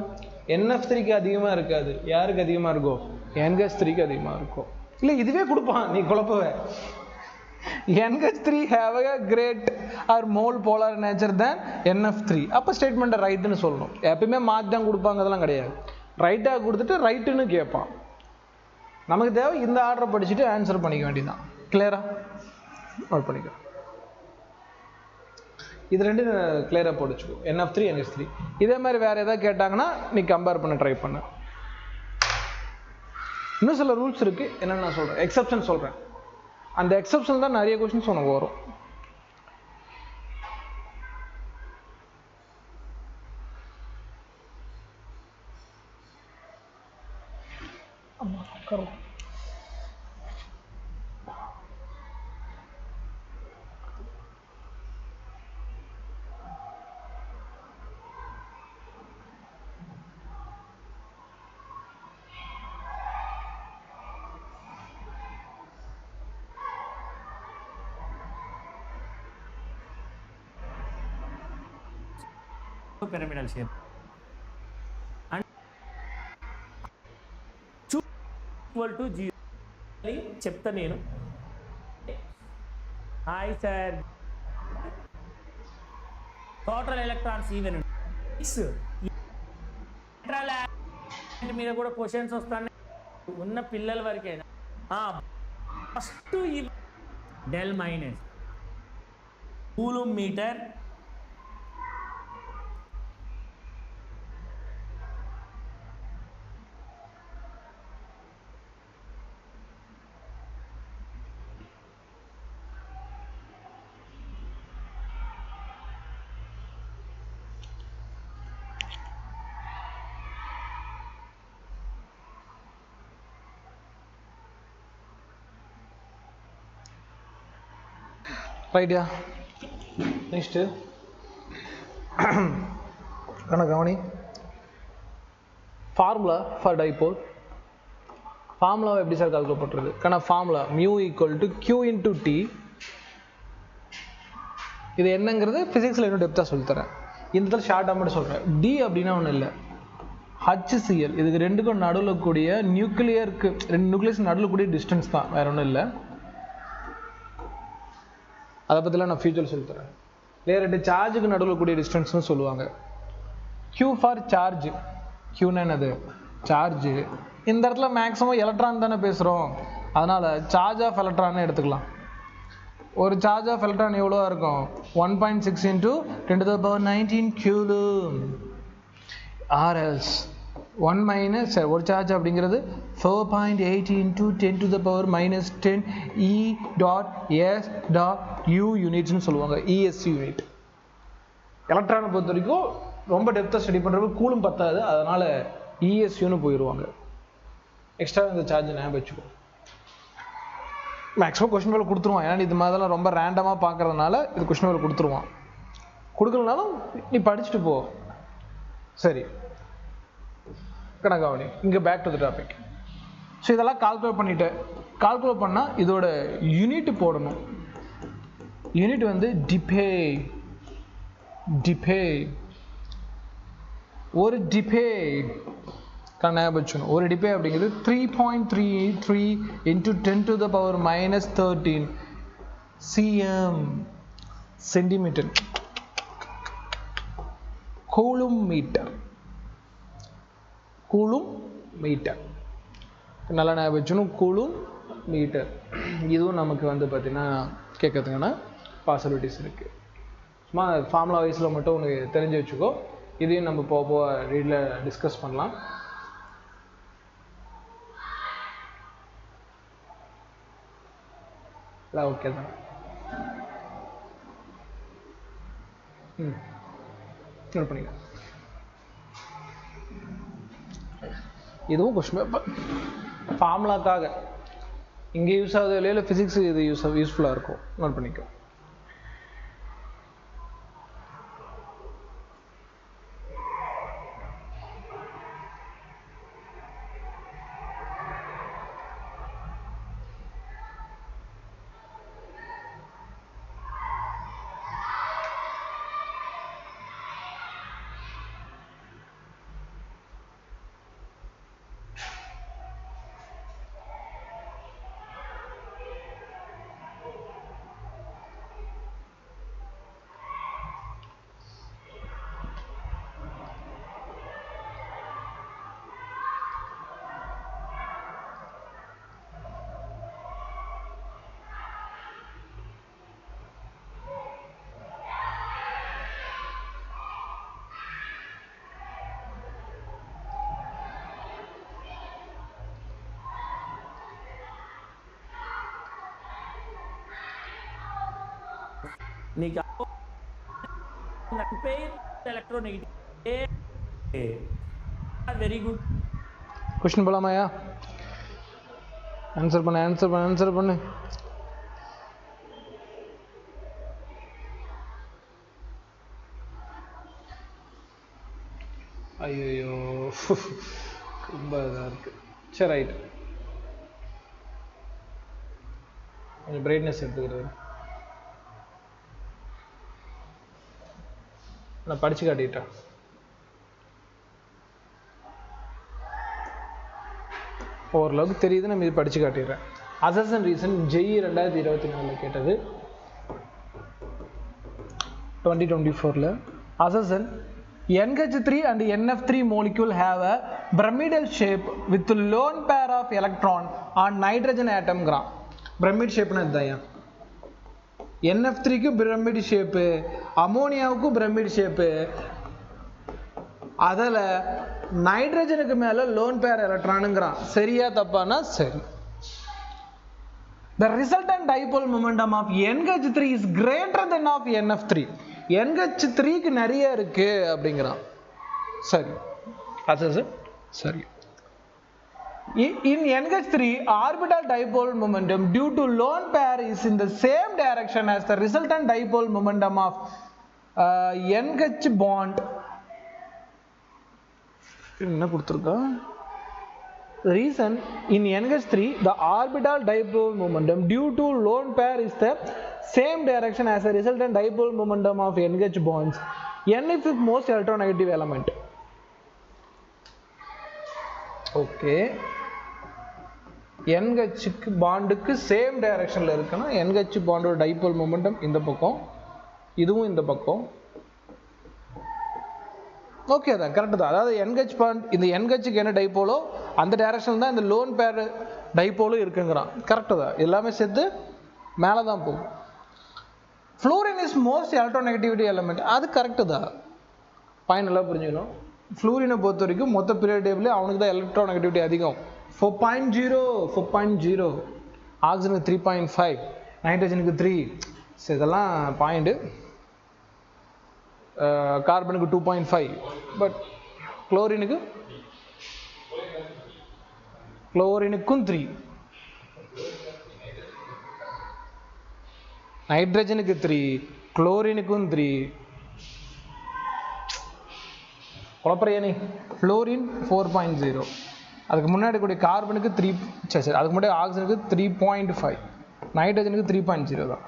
NF3க்கு அதிகமா இருக்காது, யாருக்கு அதிகமா இருக்கும்? NH3க்கு அதிகமா இருக்கும். இல்ல இதுவே கொடுப்பான், நீ குழப்பவ. NH3 have a great or more polar nature than NF3. அப்ப ஸ்டேட்மெண்ட் ரைட்னு சொல்லணும். எப்பயுமே மாத்தி தான் கொடுப்பாங்க, அதெல்லாம் கிடையாது. ரைட்டா கொடுத்துட்டு ரைட்டுன்னு கேட்பான். நமக்கு தேவை இந்த ஆர்டரை படிச்சுட்டு ஆன்சர் பண்ணிக்க வேண்டியதான். கிளியரா நோட் பண்ணிக்க. இது ரெண்டு கிளியரா போட்டுச்சுக்கோ, NF3 NH3. இதே மாதிரி வேற ஏதாவது கேட்டாங்கன்னா நீ கம்பேர் பண்ண ட்ரை பண்ண. இன்னும் சில ரூல்ஸ் இருக்கு, என்னன்னு நான் சொல்றேன், எக்ஸப்ஷன் சொல்றேன். அந்த எக்ஸப்ஷன் தான் நிறைய क्वेश्चंस உனக்கு வரும். ஆமா correct. pyramidal shape and equal to 0 చెప్తా నేను. Hi sir, total electrons even మీద కూడా క్వశ్చన్స్ వస్తాయి ఉన్న పిల్లల వరకైనా. First del minus coulomb meter ரைட்யா. நெக்ஸ்ட்டு கவனி, ஃபார்முலா ஃபார் டைபோல். ஃபார்முலாவை எப்படி சார் கால்குலேட் பண்ணுறது? Formula mu equal to Q into T. இது என்னங்கிறது ஃபிசிக்ஸில் இன்னும் டெப்த்தாக சொல்லித்தரேன். இந்த இடத்துல ஷார்ட்டாக மட்டும் சொல்கிறேன். D அப்படின்னா ஒன்றும் இல்லை, HCl. இதுக்கு ரெண்டுக்கும் நடுவில் கூடிய நியூக்ளியருக்கு, ரெண்டு நியூக்ளியஸ் நடுவில் கூடிய டிஸ்டன்ஸ் தான், வேற ஒன்றும் இல்லை. அதை பற்றிலாம் நான் ஃபியூச்சர் சொல்லித்தரேன். வேறு ரெண்டு சார்ஜுக்கு நடுவில் கூடிய டிஸ்டன்ஸ்னு சொல்லுவாங்க. Q for charge. Qன்னா என்னது? சார்ஜு. இந்த இடத்துல மேக்ஸிமம் எலக்ட்ரான் தானே பேசுகிறோம், அதனால் சார்ஜ் ஆஃப் எலக்ட்ரான்னு எடுத்துக்கலாம். ஒரு சார்ஜ் ஆஃப் எலக்ட்ரான் எவ்வளோ இருக்கும்? 1.6 × 10⁻19 கூலும். RS 1 மைனஸ் ஒரு சார்ஜ் அப்படிங்கிறது 4.8 × 10⁻10 E.S.U யூனிட்ஸ்னு சொல்லுவாங்க. ESU unit. எலக்ட்ரானை பொறுத்த வரைக்கும் ரொம்ப டெப்த்தாக ஸ்டடி பண்ணுறதுக்கு கூலும் பத்தாது, அதனால் ESUன்னு போயிடுவாங்க. எக்ஸ்ட்ரா இந்த சார்ஜ் ஞாபகம் வச்சுக்கோ. மேக்ஸிமம் கொஸ்டின் பேப்பர் கொடுத்துருவான், ஏன்னா இது மாதிரிலாம் ரொம்ப ரேண்டமாக பார்க்கறதுனால இது கொஸ்டின் பேப்பர் கொடுத்துருவான். கொடுக்கலனாலும் நீ படிச்சுட்டு போ. சரி கணக்காவணி, இங்கே back to the topic. So இதெல்லாம் கால்குலேட் பண்ணிவிட்டு, கால்குலேட் பண்ணால் இதோட யூனிட் போடணும். யூனிட் வந்து டிபே. டிபே ஒரு டிபே ஞாபகம் வச்சுக்கணும். ஒரு டிபே அப்படிங்கிறது 3.383 × 10⁻13 cm centimetre coulomb metre. Coulomb metre நல்லா ஞாபகம் வச்சுக்கணும். Coulomb metre. இதுவும் நமக்கு வந்து பார்த்தீங்கன்னா கேட்கறதுக்கான பாசிபிலிட்டிஸ் இருக்குது. சும்மா ஃபார்முலா வைஸில் மட்டும் உனக்கு தெரிஞ்சு வச்சுக்கோ. இதையும் நம்ம போக ரீடில் டிஸ்கஸ் பண்ணலாம். ஓகே தான். நோட் பண்ணிக்க. இதுவும் கொஸ்டின் பேப்பர் ஃபார்முலாக்காக இங்கே யூஸ் ஆகுது இல்லையா, ஃபிசிக்ஸ் இது யூஸ்ஃபுல்லாக இருக்கும், நோட் பண்ணிக்கோ. నీకు ఎలక్ట్రోనెగటివిటీ వెరీ గుడ్. கொஸ்டின் போலாமாயா? ஆன்சர் பண்ணு. ஐயோ ரொம்ப இதாக இருக்கு. சரி ரைட், கொஞ்சம் பிரைட்னஸ் எடுத்துக்கிறது. நான் படிச்சு காட்டிட்டேன். ஓரளவுக்கு தெரியுது, நம்ம இது படிச்சு காட்டிடுறேன். அசர்ஷன் ரீசன் ஜெய் 2024 கேட்டது, 2024 assertion NH3 and NF3 molecule have a pyramidal shape with lone pair of electron on nitrogen atom gram. pyramid shape na idaya. NF3 க்கு pyramid shape, அமோனியாவுக்கு pyramid shape, அதில் நைட்ரஜனுக்கு மேலே லோன் பேர் எலக்ட்ரானுங்கிறான். சரியா தப்பானா? சரி. The resultant dipole momentum of NH3 is greater than of NF3. NH3 க்கு நிறைய இருக்கு அப்படிங்கிறான். சரி, அது சரி. In NH3, orbital dipole momentum due to lone pair is in the same direction as the resultant dipole momentum of NH bond. என்ன கொடுத்திருக்கா? The reason in NH3 the orbital dipole momentum due to lone pair is the same direction as the resultant dipole momentum of NH bonds. N is the most electronegative element. Okay. NH பாண்டுக்கு சேம் டைரக்ஷன்ல இருக்குன்னா NH பாண்டோட டைபோல் மொமெண்டம் இந்த பக்கம், இதுவும் இந்த பக்கம். ஓகே தான், கரெக்ட் தான். அதாவது NH பாண்ட் இந்த NHக்கு என்ன டைபோலோ அந்த டைரக்ஷன் தான் இந்த லோன் பேர் டைபோலும் இருக்குங்கிறான். கரெக்ட் தான், எல்லாமே சேர்த்து மேலே தான் போகும். Fluorine is most electronegativity element, அது கரெக்டு தான். பாயிண்ட் நல்லா புரிஞ்சுக்கணும். ஃப்ளூரினை பொறுத்த வரைக்கும் மொத்த பீரியட் டேபிள் அவனுக்கு தான் எலக்ட்ரோநெகட்டிவிட்டி அதிகம். 4.0, ஆக்சிஜனுக்கு 3.5, நைட்ரஜனுக்கு 3. ஸோ இதெல்லாம் பாயிண்ட்டு. கார்பனுக்கு 2.5, பட் குளோரினுக்கும் 3, நைட்ரஜனுக்கு 3, குளோரினுக்கும் 3. குழப்பறையானே. ஃப்ளோரின் 4.0, அதுக்கு முன்னாடி கூடிய கார்பனுக்கு 3, சரி அதுக்கு முன்னாடி ஆக்சிஜனுக்கு 3.5, நைட்ரஜனுக்கு 3.0 தான்.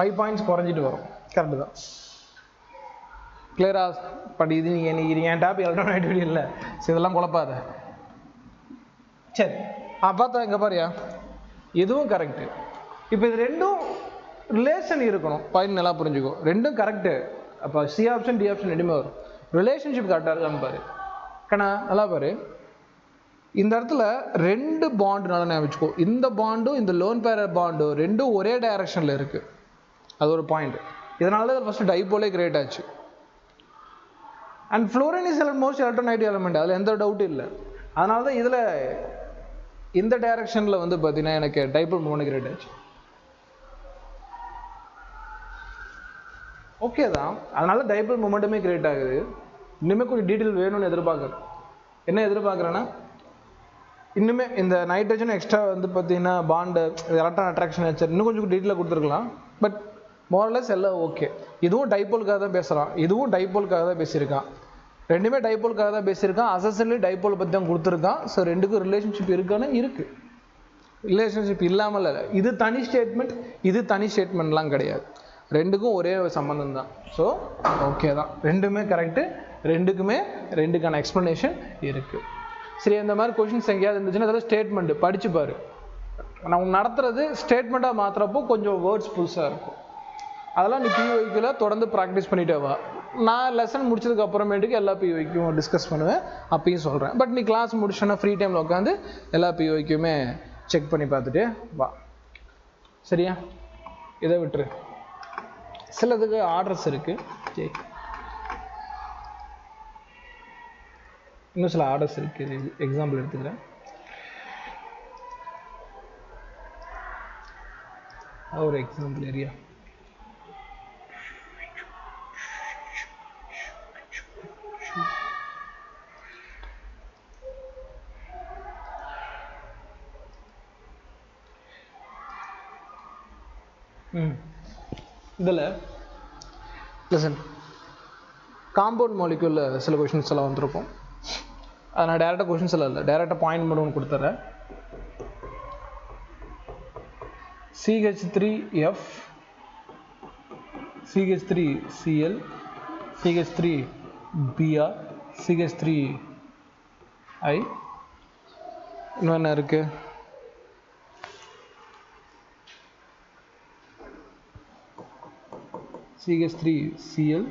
5 பாயிண்ட்ஸ் குறைஞ்சிட்டு வரும். கரெக்டு தான். கிளியரா? பட் இது என் டாப் எலக்ட்ரோநெகட்டிவிட்டி இல்லை, இதெல்லாம் குழப்பாத. சரி பார்த்தா இங்கே பாரியா, இதுவும் கரெக்டு. இப்போ இது ரெண்டும் ரிலேஷன் இருக்கணும். பாயிண்ட் நல்லா புரிஞ்சுக்கோ, ரெண்டும் கரெக்டு. அப்போ சி ஆப்ஷன் டி ஆப்ஷன் ரெண்டுமே வரும். ரிலேஷன்ஷிப் கரெக்டாக இருக்கான்னு பாரு. கண்ணா நல்லா பாரு, இந்த இடத்துல 2 பாண்டு நல்லா ஞாபகம். இந்த பாண்டும் இந்த லோன் பேர் பாண்டும் ரெண்டும் ஒரே டைரக்ஷனில் இருக்குது. அது ஒரு பாயிண்ட். இதனால தான் ஃபர்ஸ்ட் டைபோலே கிரியேட் ஆச்சு. And fluorine is most electronegative element, அதில் எந்த டவுட்டும் இல்லை. அதனால தான் இதில் இந்த டைரக்ஷனில் வந்து பார்த்தீங்கன்னா எனக்கு டைபோல் மூணு கிரியேட் ஆச்சு. ஓகே தான், அதனால டைபோல் மொமெண்டமே கிரியேட் ஆகுது. இன்னுமே கொஞ்சம் டீட்டெயில் வேணும்னு எதிர்பார்க்குறேன். என்ன எதிர்பார்க்குறேன்னா, இன்னுமே இந்த நைட்ரஜன் எக்ஸ்ட்ரா வந்து பார்த்தீங்கன்னா பாண்டு எலக்ட்ரான் அட்ராக்ஷன் நேச்சர் இன்னும் கொஞ்சம் டீட்டெயிலாக கொடுத்துருக்கலாம். பட் மோரலஸ் எல்லாம் ஓகே. இதுவும் டைபோலுக்காக தான் பேசுகிறான், இதுவும் டைபோலுக்காக தான் பேசியிருக்கான். ரெண்டுமே டைபோலுக்காக தான் பேசியிருக்கான். அசஸ்லி டைபோல் பற்றி தான் கொடுத்துருக்கான். ஸோ ரெண்டுக்கும் ரிலேஷன்ஷிப் இருக்கான்னு இருக்குது. ரிலேஷன்ஷிப் இல்லாமல் இல்லை. இது தனி ஸ்டேட்மெண்ட், இது தனி ஸ்டேட்மெண்ட்லாம் கிடையாது. ரெண்டுக்கும் ஒரே சம்மந்தம் தான். ஸோ ஓகே தான், ரெண்டுமே கரெக்டு. ரெண்டுக்கான எக்ஸ்ப்ளனேஷன் இருக்குது. சரி, இந்த மாதிரி கொஷின்ஸ் எங்கேயாவது இருந்துச்சுன்னா அதெல்லாம் ஸ்டேட்மெண்ட் படிச்சுப்பார். நான் நடத்துறது ஸ்டேட்மெண்ட்டாக மாற்றுறப்போ கொஞ்சம் வேர்ட்ஸ் புதுசாக இருக்கும். அதெல்லாம் நீ பிஒய்க்கில் தொடர்ந்து ப்ராக்டிஸ் பண்ணிட்டே வா. நான் லெசன் முடிச்சதுக்கு அப்புறமேட்டுக்கு எல்லா பிஒய்க்கும் டிஸ்கஸ் பண்ணுவேன், அப்பயும் சொல்கிறேன். பட் நீ கிளாஸ் முடிச்சோன்னா ஃப்ரீ டைமில் உட்காந்து எல்லா பிஒய்க்குமே செக் பண்ணி பார்த்துட்டு வா. சரியா, இதை விட்டுரு. சிலதுக்கு ஆர்டர்ஸ் இருக்குது. சரி, இன்னும் சில ஆர்டர்ஸ் இருக்குது. எக்ஸாம்பிள் எடுத்துக்கிறேன். ஒரு எக்ஸாம்பிள் ஏரியா இதில் லிசன், காம்பவுண்ட் மாலிக்யூலில் சில கொஷின்ஸ் எல்லாம் வந்திருக்கும். அது நான் டேரெக்டாக கொஷின்ஸ் எல்லாம் இல்லை, டேரெக்டாக பாயிண்ட் மட்டும் ஒன்று கொடுத்துட்றேன். CH3F, CH3Cl, CH3Br, CH3I, இன்னும் என்ன இருக்குது? CH3Cl,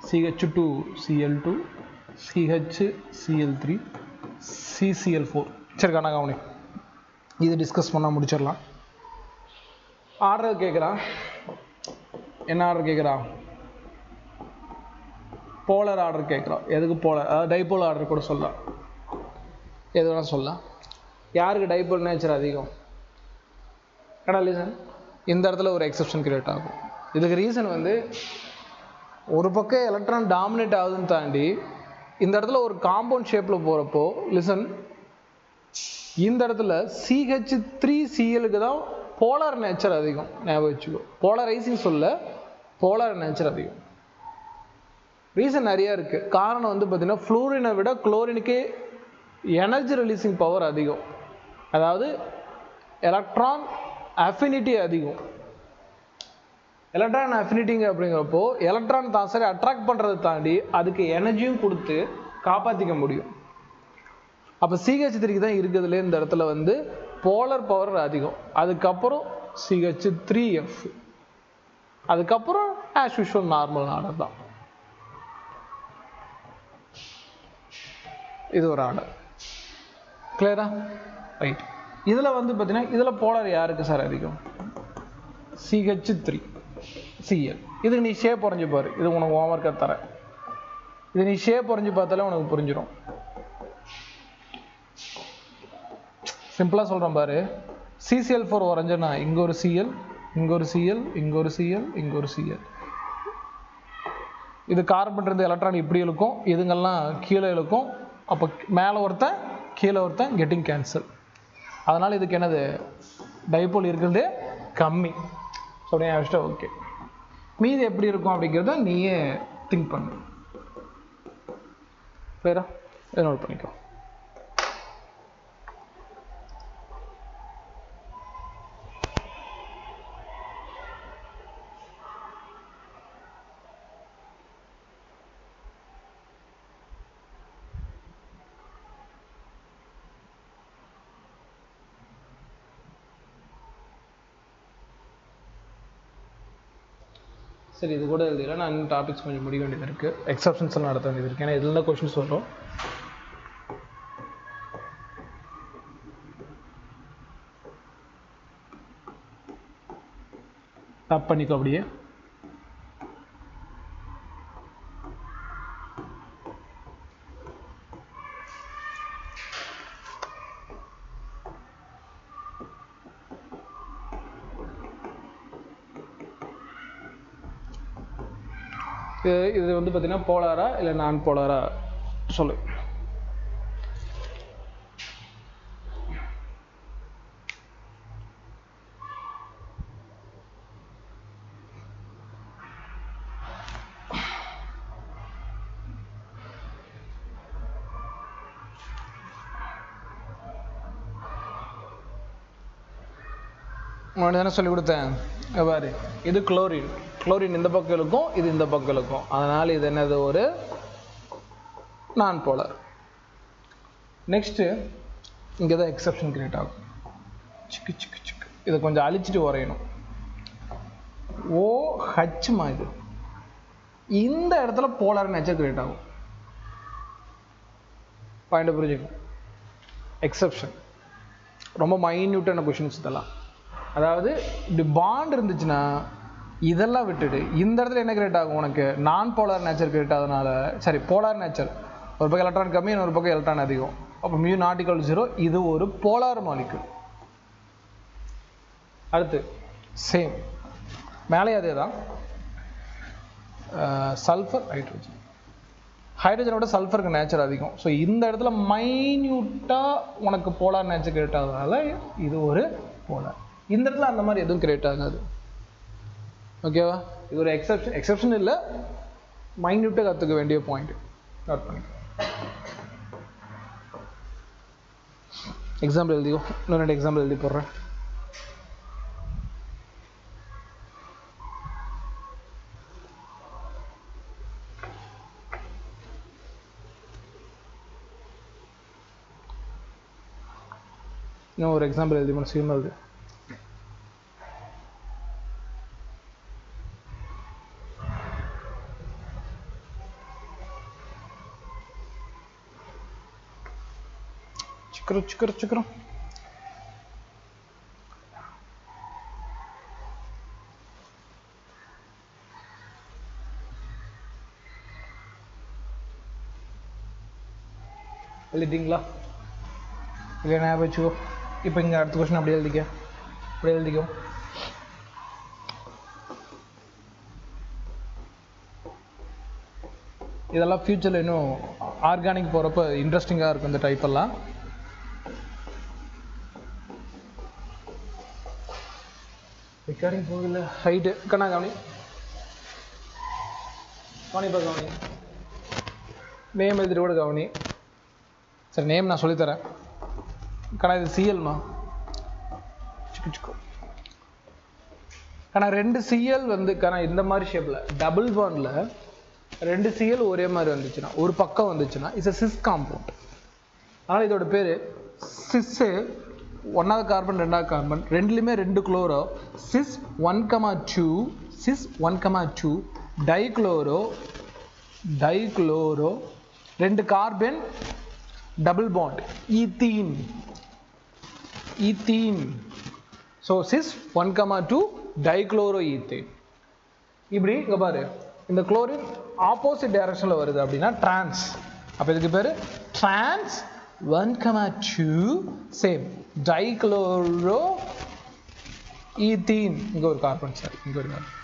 CH2Cl2, CHCl3, CCl4. சரி, கணக்காவணி இது டிஸ்கஸ் பண்ணால் முடிச்சிடலாம். ஆர்டர் கேட்குறான். என்ன ஆர்டர் கேட்குறான்? போலர் ஆர்டர் கேட்குறான். எதுக்கு போலர்? அதாவது டைபோல் ஆர்டர் கூட சொல்லலாம், எது வேணால் சொல்லலாம். யாருக்கு டைபோல் நேச்சர் அதிகம்? ஏன்னா லீசன், இந்த இடத்துல ஒரு எக்ஸப்ஷன் கிரியேட் ஆகும். இதுக்கு ரீசன் வந்து ஒரு பக்கம் எலக்ட்ரான் டாமினேட் ஆகுதுன்னு தாண்டி இந்த இடத்துல ஒரு காம்பவுண்ட் ஷேப்பில் போகிறப்போ லிசன், இந்த இடத்துல CH3Clக்கு தான் போலார் நேச்சர் அதிகம். ஞாபகம் வச்சுக்கோ, போலரைசிங் சொல்ல போலார் நேச்சர் அதிகம். ரீசன் நிறையா இருக்குது. காரணம் வந்து பார்த்திங்கன்னா ஃப்ளூரினை விட குளோரினுக்கே எனர்ஜி ரிலீசிங் பவர் அதிகம். அதாவது எலக்ட்ரான் அஃபினிட்டி அதிகம். எலக்ட்ரான் அஃபினிட்டிங்க அப்படிங்கிறப்போ எலக்ட்ரான் தான் சரி அட்ராக்ட் பண்ணுறதை தாண்டி அதுக்கு எனர்ஜியும் கொடுத்து காப்பாற்றிக்க முடியும். அப்போ CH3க்கு தான் இருக்குதுல இந்த இடத்துல வந்து போலர் பவர் அதிகம். அதுக்கப்புறம் CH3F, அதுக்கப்புறம் ஆஸ் யூஷுவல் நார்மல் ஆர்டர் தான். இது ஒரு ஆர்டர். கிளியரா? ரைட். இதில் வந்து பார்த்தீங்கன்னா இதில் போலர் யாருக்கு சார் அதிகம்? CH3Cl. இதுக்கு நீ ஷேப் வரைஞ்சி பாரு. இது உனக்கு ஹோம்ஒர்க்காக தரேன். இது நீ ஷேப் வரைஞ்சி பார்த்தாலே உனக்கு புரிஞ்சிடும். சிம்பிளாக சொல்கிறேன் பாரு. CCl4 வரைஞ்சேன்னா இங்கே ஒரு Cl, இங்கே ஒரு Cl, இங்கே ஒரு Cl, இங்கே ஒரு Cl. இது கார்பன் இருந்து எலக்ட்ரான் இப்படி இழுக்கும், இதுங்கெல்லாம் கீழே இழுக்கும். அப்போ மேலே ஒருத்தன் கீழே ஒருத்தன் கெட்டிங் கேன்சல். அதனால் இதுக்கு என்னது? டைபோல் இருக்கிறது கம்மி. சொல்கிறேன் ஆக்சுவலா. ஓகே, மீதி எப்படி இருக்கும் அப்படிங்கிறத நீயே திங்க் பண்ணு. வேற இதை நோட் பண்ணிக்கோ. சரி, இது கூட எழுதிடல. நான் இன்னும் டாபிக்ஸ் கொஞ்சம் முடிக்க வேண்டியது இருக்குது. எக்ஸப்ஷன்ஸ் எல்லாம் நடத்த வேண்டியது இருக்குது. ஏன்னா இதில் தான் கொஷின்ஸ் வரும். டாப் பண்ணிக்கோ அப்படியே. இது வந்து பார்த்தீங்கன்னா போலாரா இல்லை நான் போலாரா சொல்லு. முன்னாடி தானே சொல்லி கொடுத்தேன். பாரு, இது குளோரின். குளோரின் இந்த பக்கம் இருக்கும், இது இந்த பக்கம் இருக்கும். அதனால் இது என்னது? ஒரு நான் போலார். நெக்ஸ்ட்டு இங்கே தான் எக்ஸப்ஷன் கிரியேட் ஆகும். சிக்கு சிக்கு சிக்கு இதை கொஞ்சம் அழிச்சிட்டு வரையணும். OH இது இந்த இடத்துல போலார் நேச்சர் கிரியேட் ஆகும். பாயிண்ட் புரிஞ்சுக்கணும். எக்ஸப்ஷன் ரொம்ப மைன்யூட்டான கொஷின்ஸ் இதெல்லாம். அதாவது இப்படி பாண்ட் இருந்துச்சுன்னா இதெல்லாம் விட்டுடு. இந்த இடத்துல என்ன கிரியேட் ஆகும்? உனக்கு நான் போலார் நேச்சர் கிரியேட் ஆகுதுனால, சரி போலார் நேச்சர், ஒரு பக்கம் எலக்ட்ரான் கம்மி, இன்னொரு பக்கம் எலக்ட்ரான் அதிகம். அப்போ μ ≠ 0. இது ஒரு போலார் மாலிக்யூல். அடுத்து சேம் மேலே அதே தான். Sulphur, hydrogen. ஹைட்ரோஜனோட சல்ஃபருக்கு நேச்சர் அதிகம். ஸோ இந்த இடத்துல மைன்யூட்டாக உனக்கு போலார் நேச்சர் கிரியேட் ஆகுறதுனால இது ஒரு போலார். இந்த இடத்துல அந்த மாதிரி எதுவும் கிரியேட் ஆகாது. ஓகேவா? இது ஒரு எக்ஸப்ஷன். எக்ஸப்ஷன் இல்லை, மைன்யூட்டாக கற்றுக்க வேண்டிய பாயிண்ட். நோட் பண்ணிக்க. எக்ஸாம்பிள் எழுதிக்கோ. இன்னும் 2 எக்ஸாம்பிள் எழுதி போடுறேன். இன்னும் ஒரு எக்ஸாம்பிள் எழுதி போன சீமல் எழுது. சிக்கரம் எழுதிட்டீங்களா? இல்லை ஞாபகம் வச்சுக்கோ. இப்போ இங்கே அடுத்த கொஸ்டின் அப்படியே எழுதிக்கோ. இதெல்லாம் ஃபியூச்சரில் இன்னும் ஆர்கானிக் போகிறப்ப இன்ட்ரெஸ்டிங்காக இருக்கும் இந்த டைப் எல்லாம். ரெக்கார்டிங் போகல. ஹைட்டு கண்ணா கவனி நேம் எழுதிட்டு கூட கவனி. சரி, நேம் நான் சொல்லித்தரேன். கண்ணா இது சிஎல்மா. கண்ணா 2 சிஎல் வந்து கண்ணா இந்த மாதிரி ஷேப்பில் டபுள் பாண்டில் 2 சிஎல் ஒரே மாதிரி வந்துச்சுன்னா, ஒரு பக்கம் வந்துச்சுன்னா இட்ஸ் சிஸ் காம்பவுண்ட். அதனால் இதோட பேர் சிஸ்ஸு. 1வது கார்பன் 2வது கார்பன் ரெண்டுலேயுமே 2 chloro. Sis 1,2 sis 1,2 dichloro 2 carbon double bond ethene. So sis 1,2 dichloro ethane. இப்படி இங்கே பாரு, இந்த குளோரின் ஆப்போசிட் டைரக்ஷனில் வருது அப்படின்னா டிரான்ஸ். அப்போ இதுக்கு பேர் டிரான்ஸ் 1,2 சேம் டைக்ளோரோ ஈத்தீன். இங்கே ஒரு கார்பன், சார் இங்கே ஒரு கார்பன்,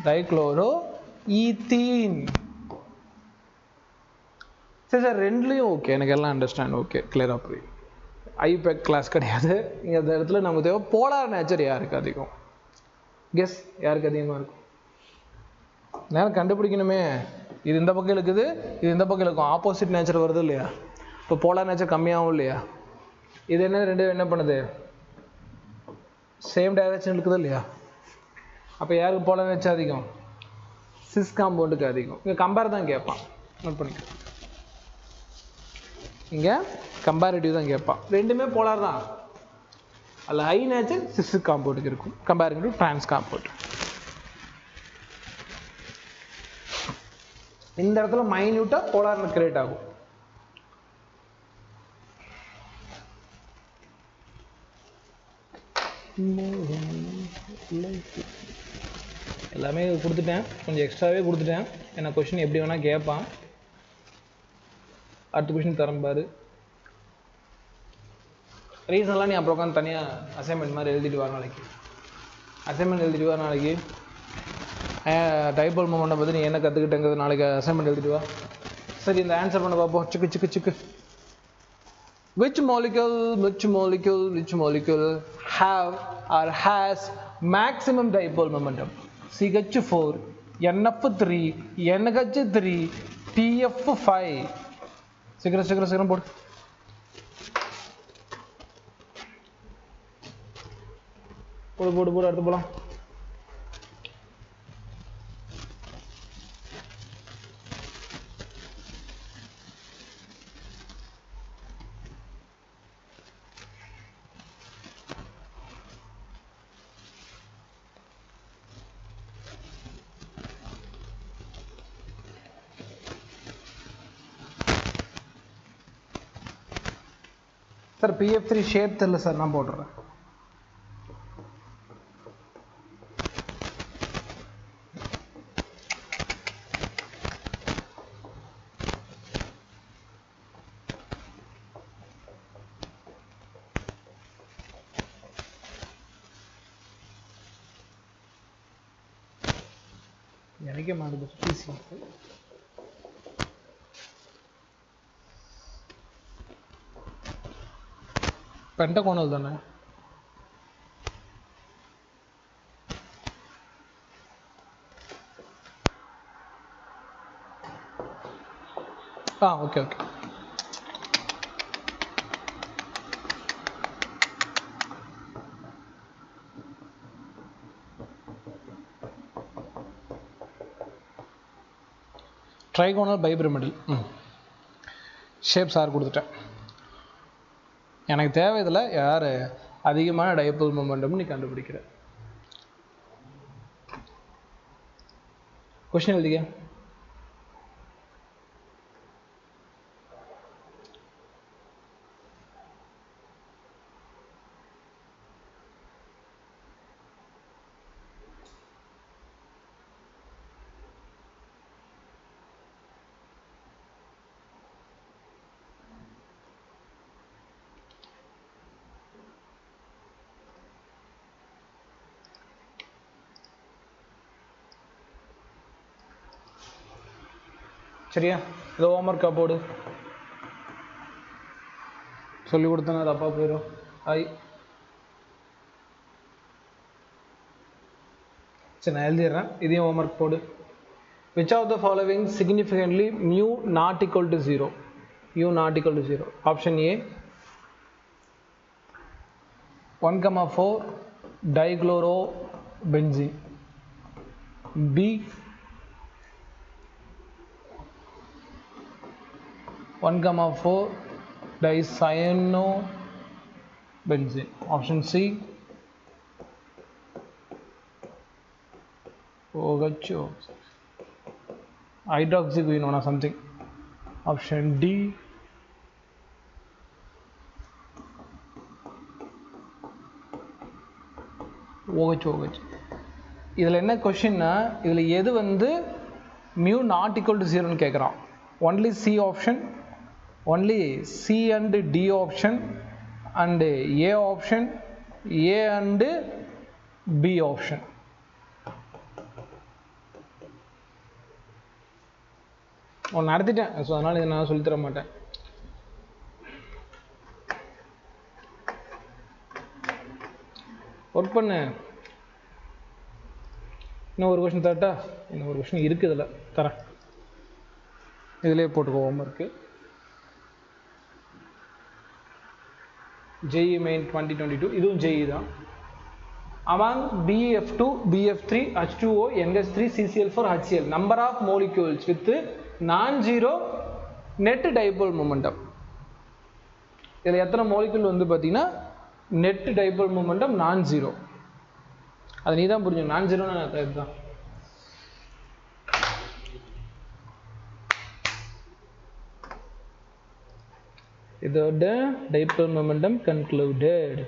டைக்ளோரோ ஈத்தீன். சரி சார், ரெண்டுலேயும் ஓகே, எனக்கு எல்லாம் அண்டர்ஸ்டாண்ட், ஓகே, கிளியராக புரியும். ஐபேக் கிளாஸ் கிடையாது. இங்கே அந்த இடத்துல நமக்கு தேவை போலார் நேச்சர் யாருக்கு அதிகம். கெஸ் யாருக்கு அதிகமாக இருக்கும்? நேரம் கண்டுபிடிக்கணுமே. இது இந்த பக்கம் இருக்குது, இது இந்த பக்கம் இருக்கும். ஆப்போசிட் நேச்சர் வருது இல்லையா? இப்போ போலார் நேச்சர் கம்மியாகும் இல்லையா? இது என்ன, 2 என்ன பண்ணுது? சேம் டைரக்ஷன் இருக்குது இல்லையா? அப்போ யாருக்கு போலார் நேச்சர் அதிகம்? சிஸ் காம்பவுண்டுக்கு அதிகம். இங்கே கம்பேர் தான் கேட்பான். நோட் பண்ணிக்க. இங்கே கம்பேரிட்டிவ் தான் கேட்பான். ரெண்டுமே போலார் தான். அதில் ஹை நேச்சர் சிஸ் காம்பவுண்டுக்கு இருக்கும் கம்பேரிங் டு டிரான்ஸ் காம்பவுண்ட். இந்த இடத்துல மைன்யூட்டாக போலார் கிரியேட் ஆகும். எல்லாமே கொடுத்துட்டேன், கொஞ்சம் எக்ஸ்ட்ராவே கொடுத்துட்டேன். ஏன்னா கொஸ்டின் எப்படி வேணால் கேட்பான். அடுத்த கொஸ்டின் தரம் பாரு. ரீசன்லாம் நீ அப்புறம் உட்காந்து தனியாக அசைன்மெண்ட் மாதிரி எழுதிட்டு வர நாளைக்கு. டைபோல் மூமெண்ட்டை பற்றி நீ என்ன கற்றுக்கிட்டேங்கிறது நாளைக்கு அசைன்மெண்ட் எழுதிட்டு வா. சரி, இந்த ஆன்சர் பண்ண பார்ப்போம். சிக்கு which molecule have or has maximum dipole momentum? CH4, NF3, NH3, TF5. சீக்கிரம் போடு. போடு அடுத்து போலாம். சார் PF3 ஷேப் தெரியல சார், நான் போடுறேன். எனக்கே மாறுது பிசி. பென்டகோனல் தானே? Okay. Trigonal bipyramidal shape sir கொடுத்துட்டேன். எனக்கு தேவை இதில் யார் அதிகமான டைபோல் மொமெண்டம் நீ கண்டுபிடிக்கிற. கொஸ்டின் எழுதிக்க. சரியா? இதை ஹோம்ஒர்க்காக போடு. சொல்லி கொடுத்தனா தப்பா போயிடும். சரி, நான் எழுதிடுறேன். இதையும் ஹோம்ஒர்க் போடு. Which of the following significantly mu not equal to 0? Mu not equal to 0. Option A 1,4 dichlorobenzene. B 1,4 dicyanobenzene. Option C OHO hydroxyquinone or something. Option D OH. இதில் என்ன கொஷின்னா, இதில் எது வந்து mu not equal to 0 கேட்குறான். only C option, only C and D option and A option, A and B option. ஒன்று நடத்திட்டேன், ஸோ அதனால் இதை நான் சொல்லித்தர மாட்டேன். ஒர்க் பண்ணு. இன்னும் ஒரு கொஷின் தரட்டா? இன்னும் ஒரு கொஷின் இருக்குது, இதில் தரேன். இதிலே போட்டுக்கோ ஹோம்ஒர்க்கு. JEE Main 2022, இதுவும் JEE தான். Among BF2, BF3, H2O, NH3, CCl4, HCl, number of molecules with non-zero net dipole momentum. இதில் எத்தனை மோலிகுல் வந்து பார்த்தீங்கன்னா நெட் டைபோல் மொமெண்டம் நான் ஜீரோ. அது நீ தான் புரிஞ்சுக்கணும். நான் ஜீரோன்னு இதுதான். இதோட டைபோல் மொமெண்டம் கன்க்ளூடட்.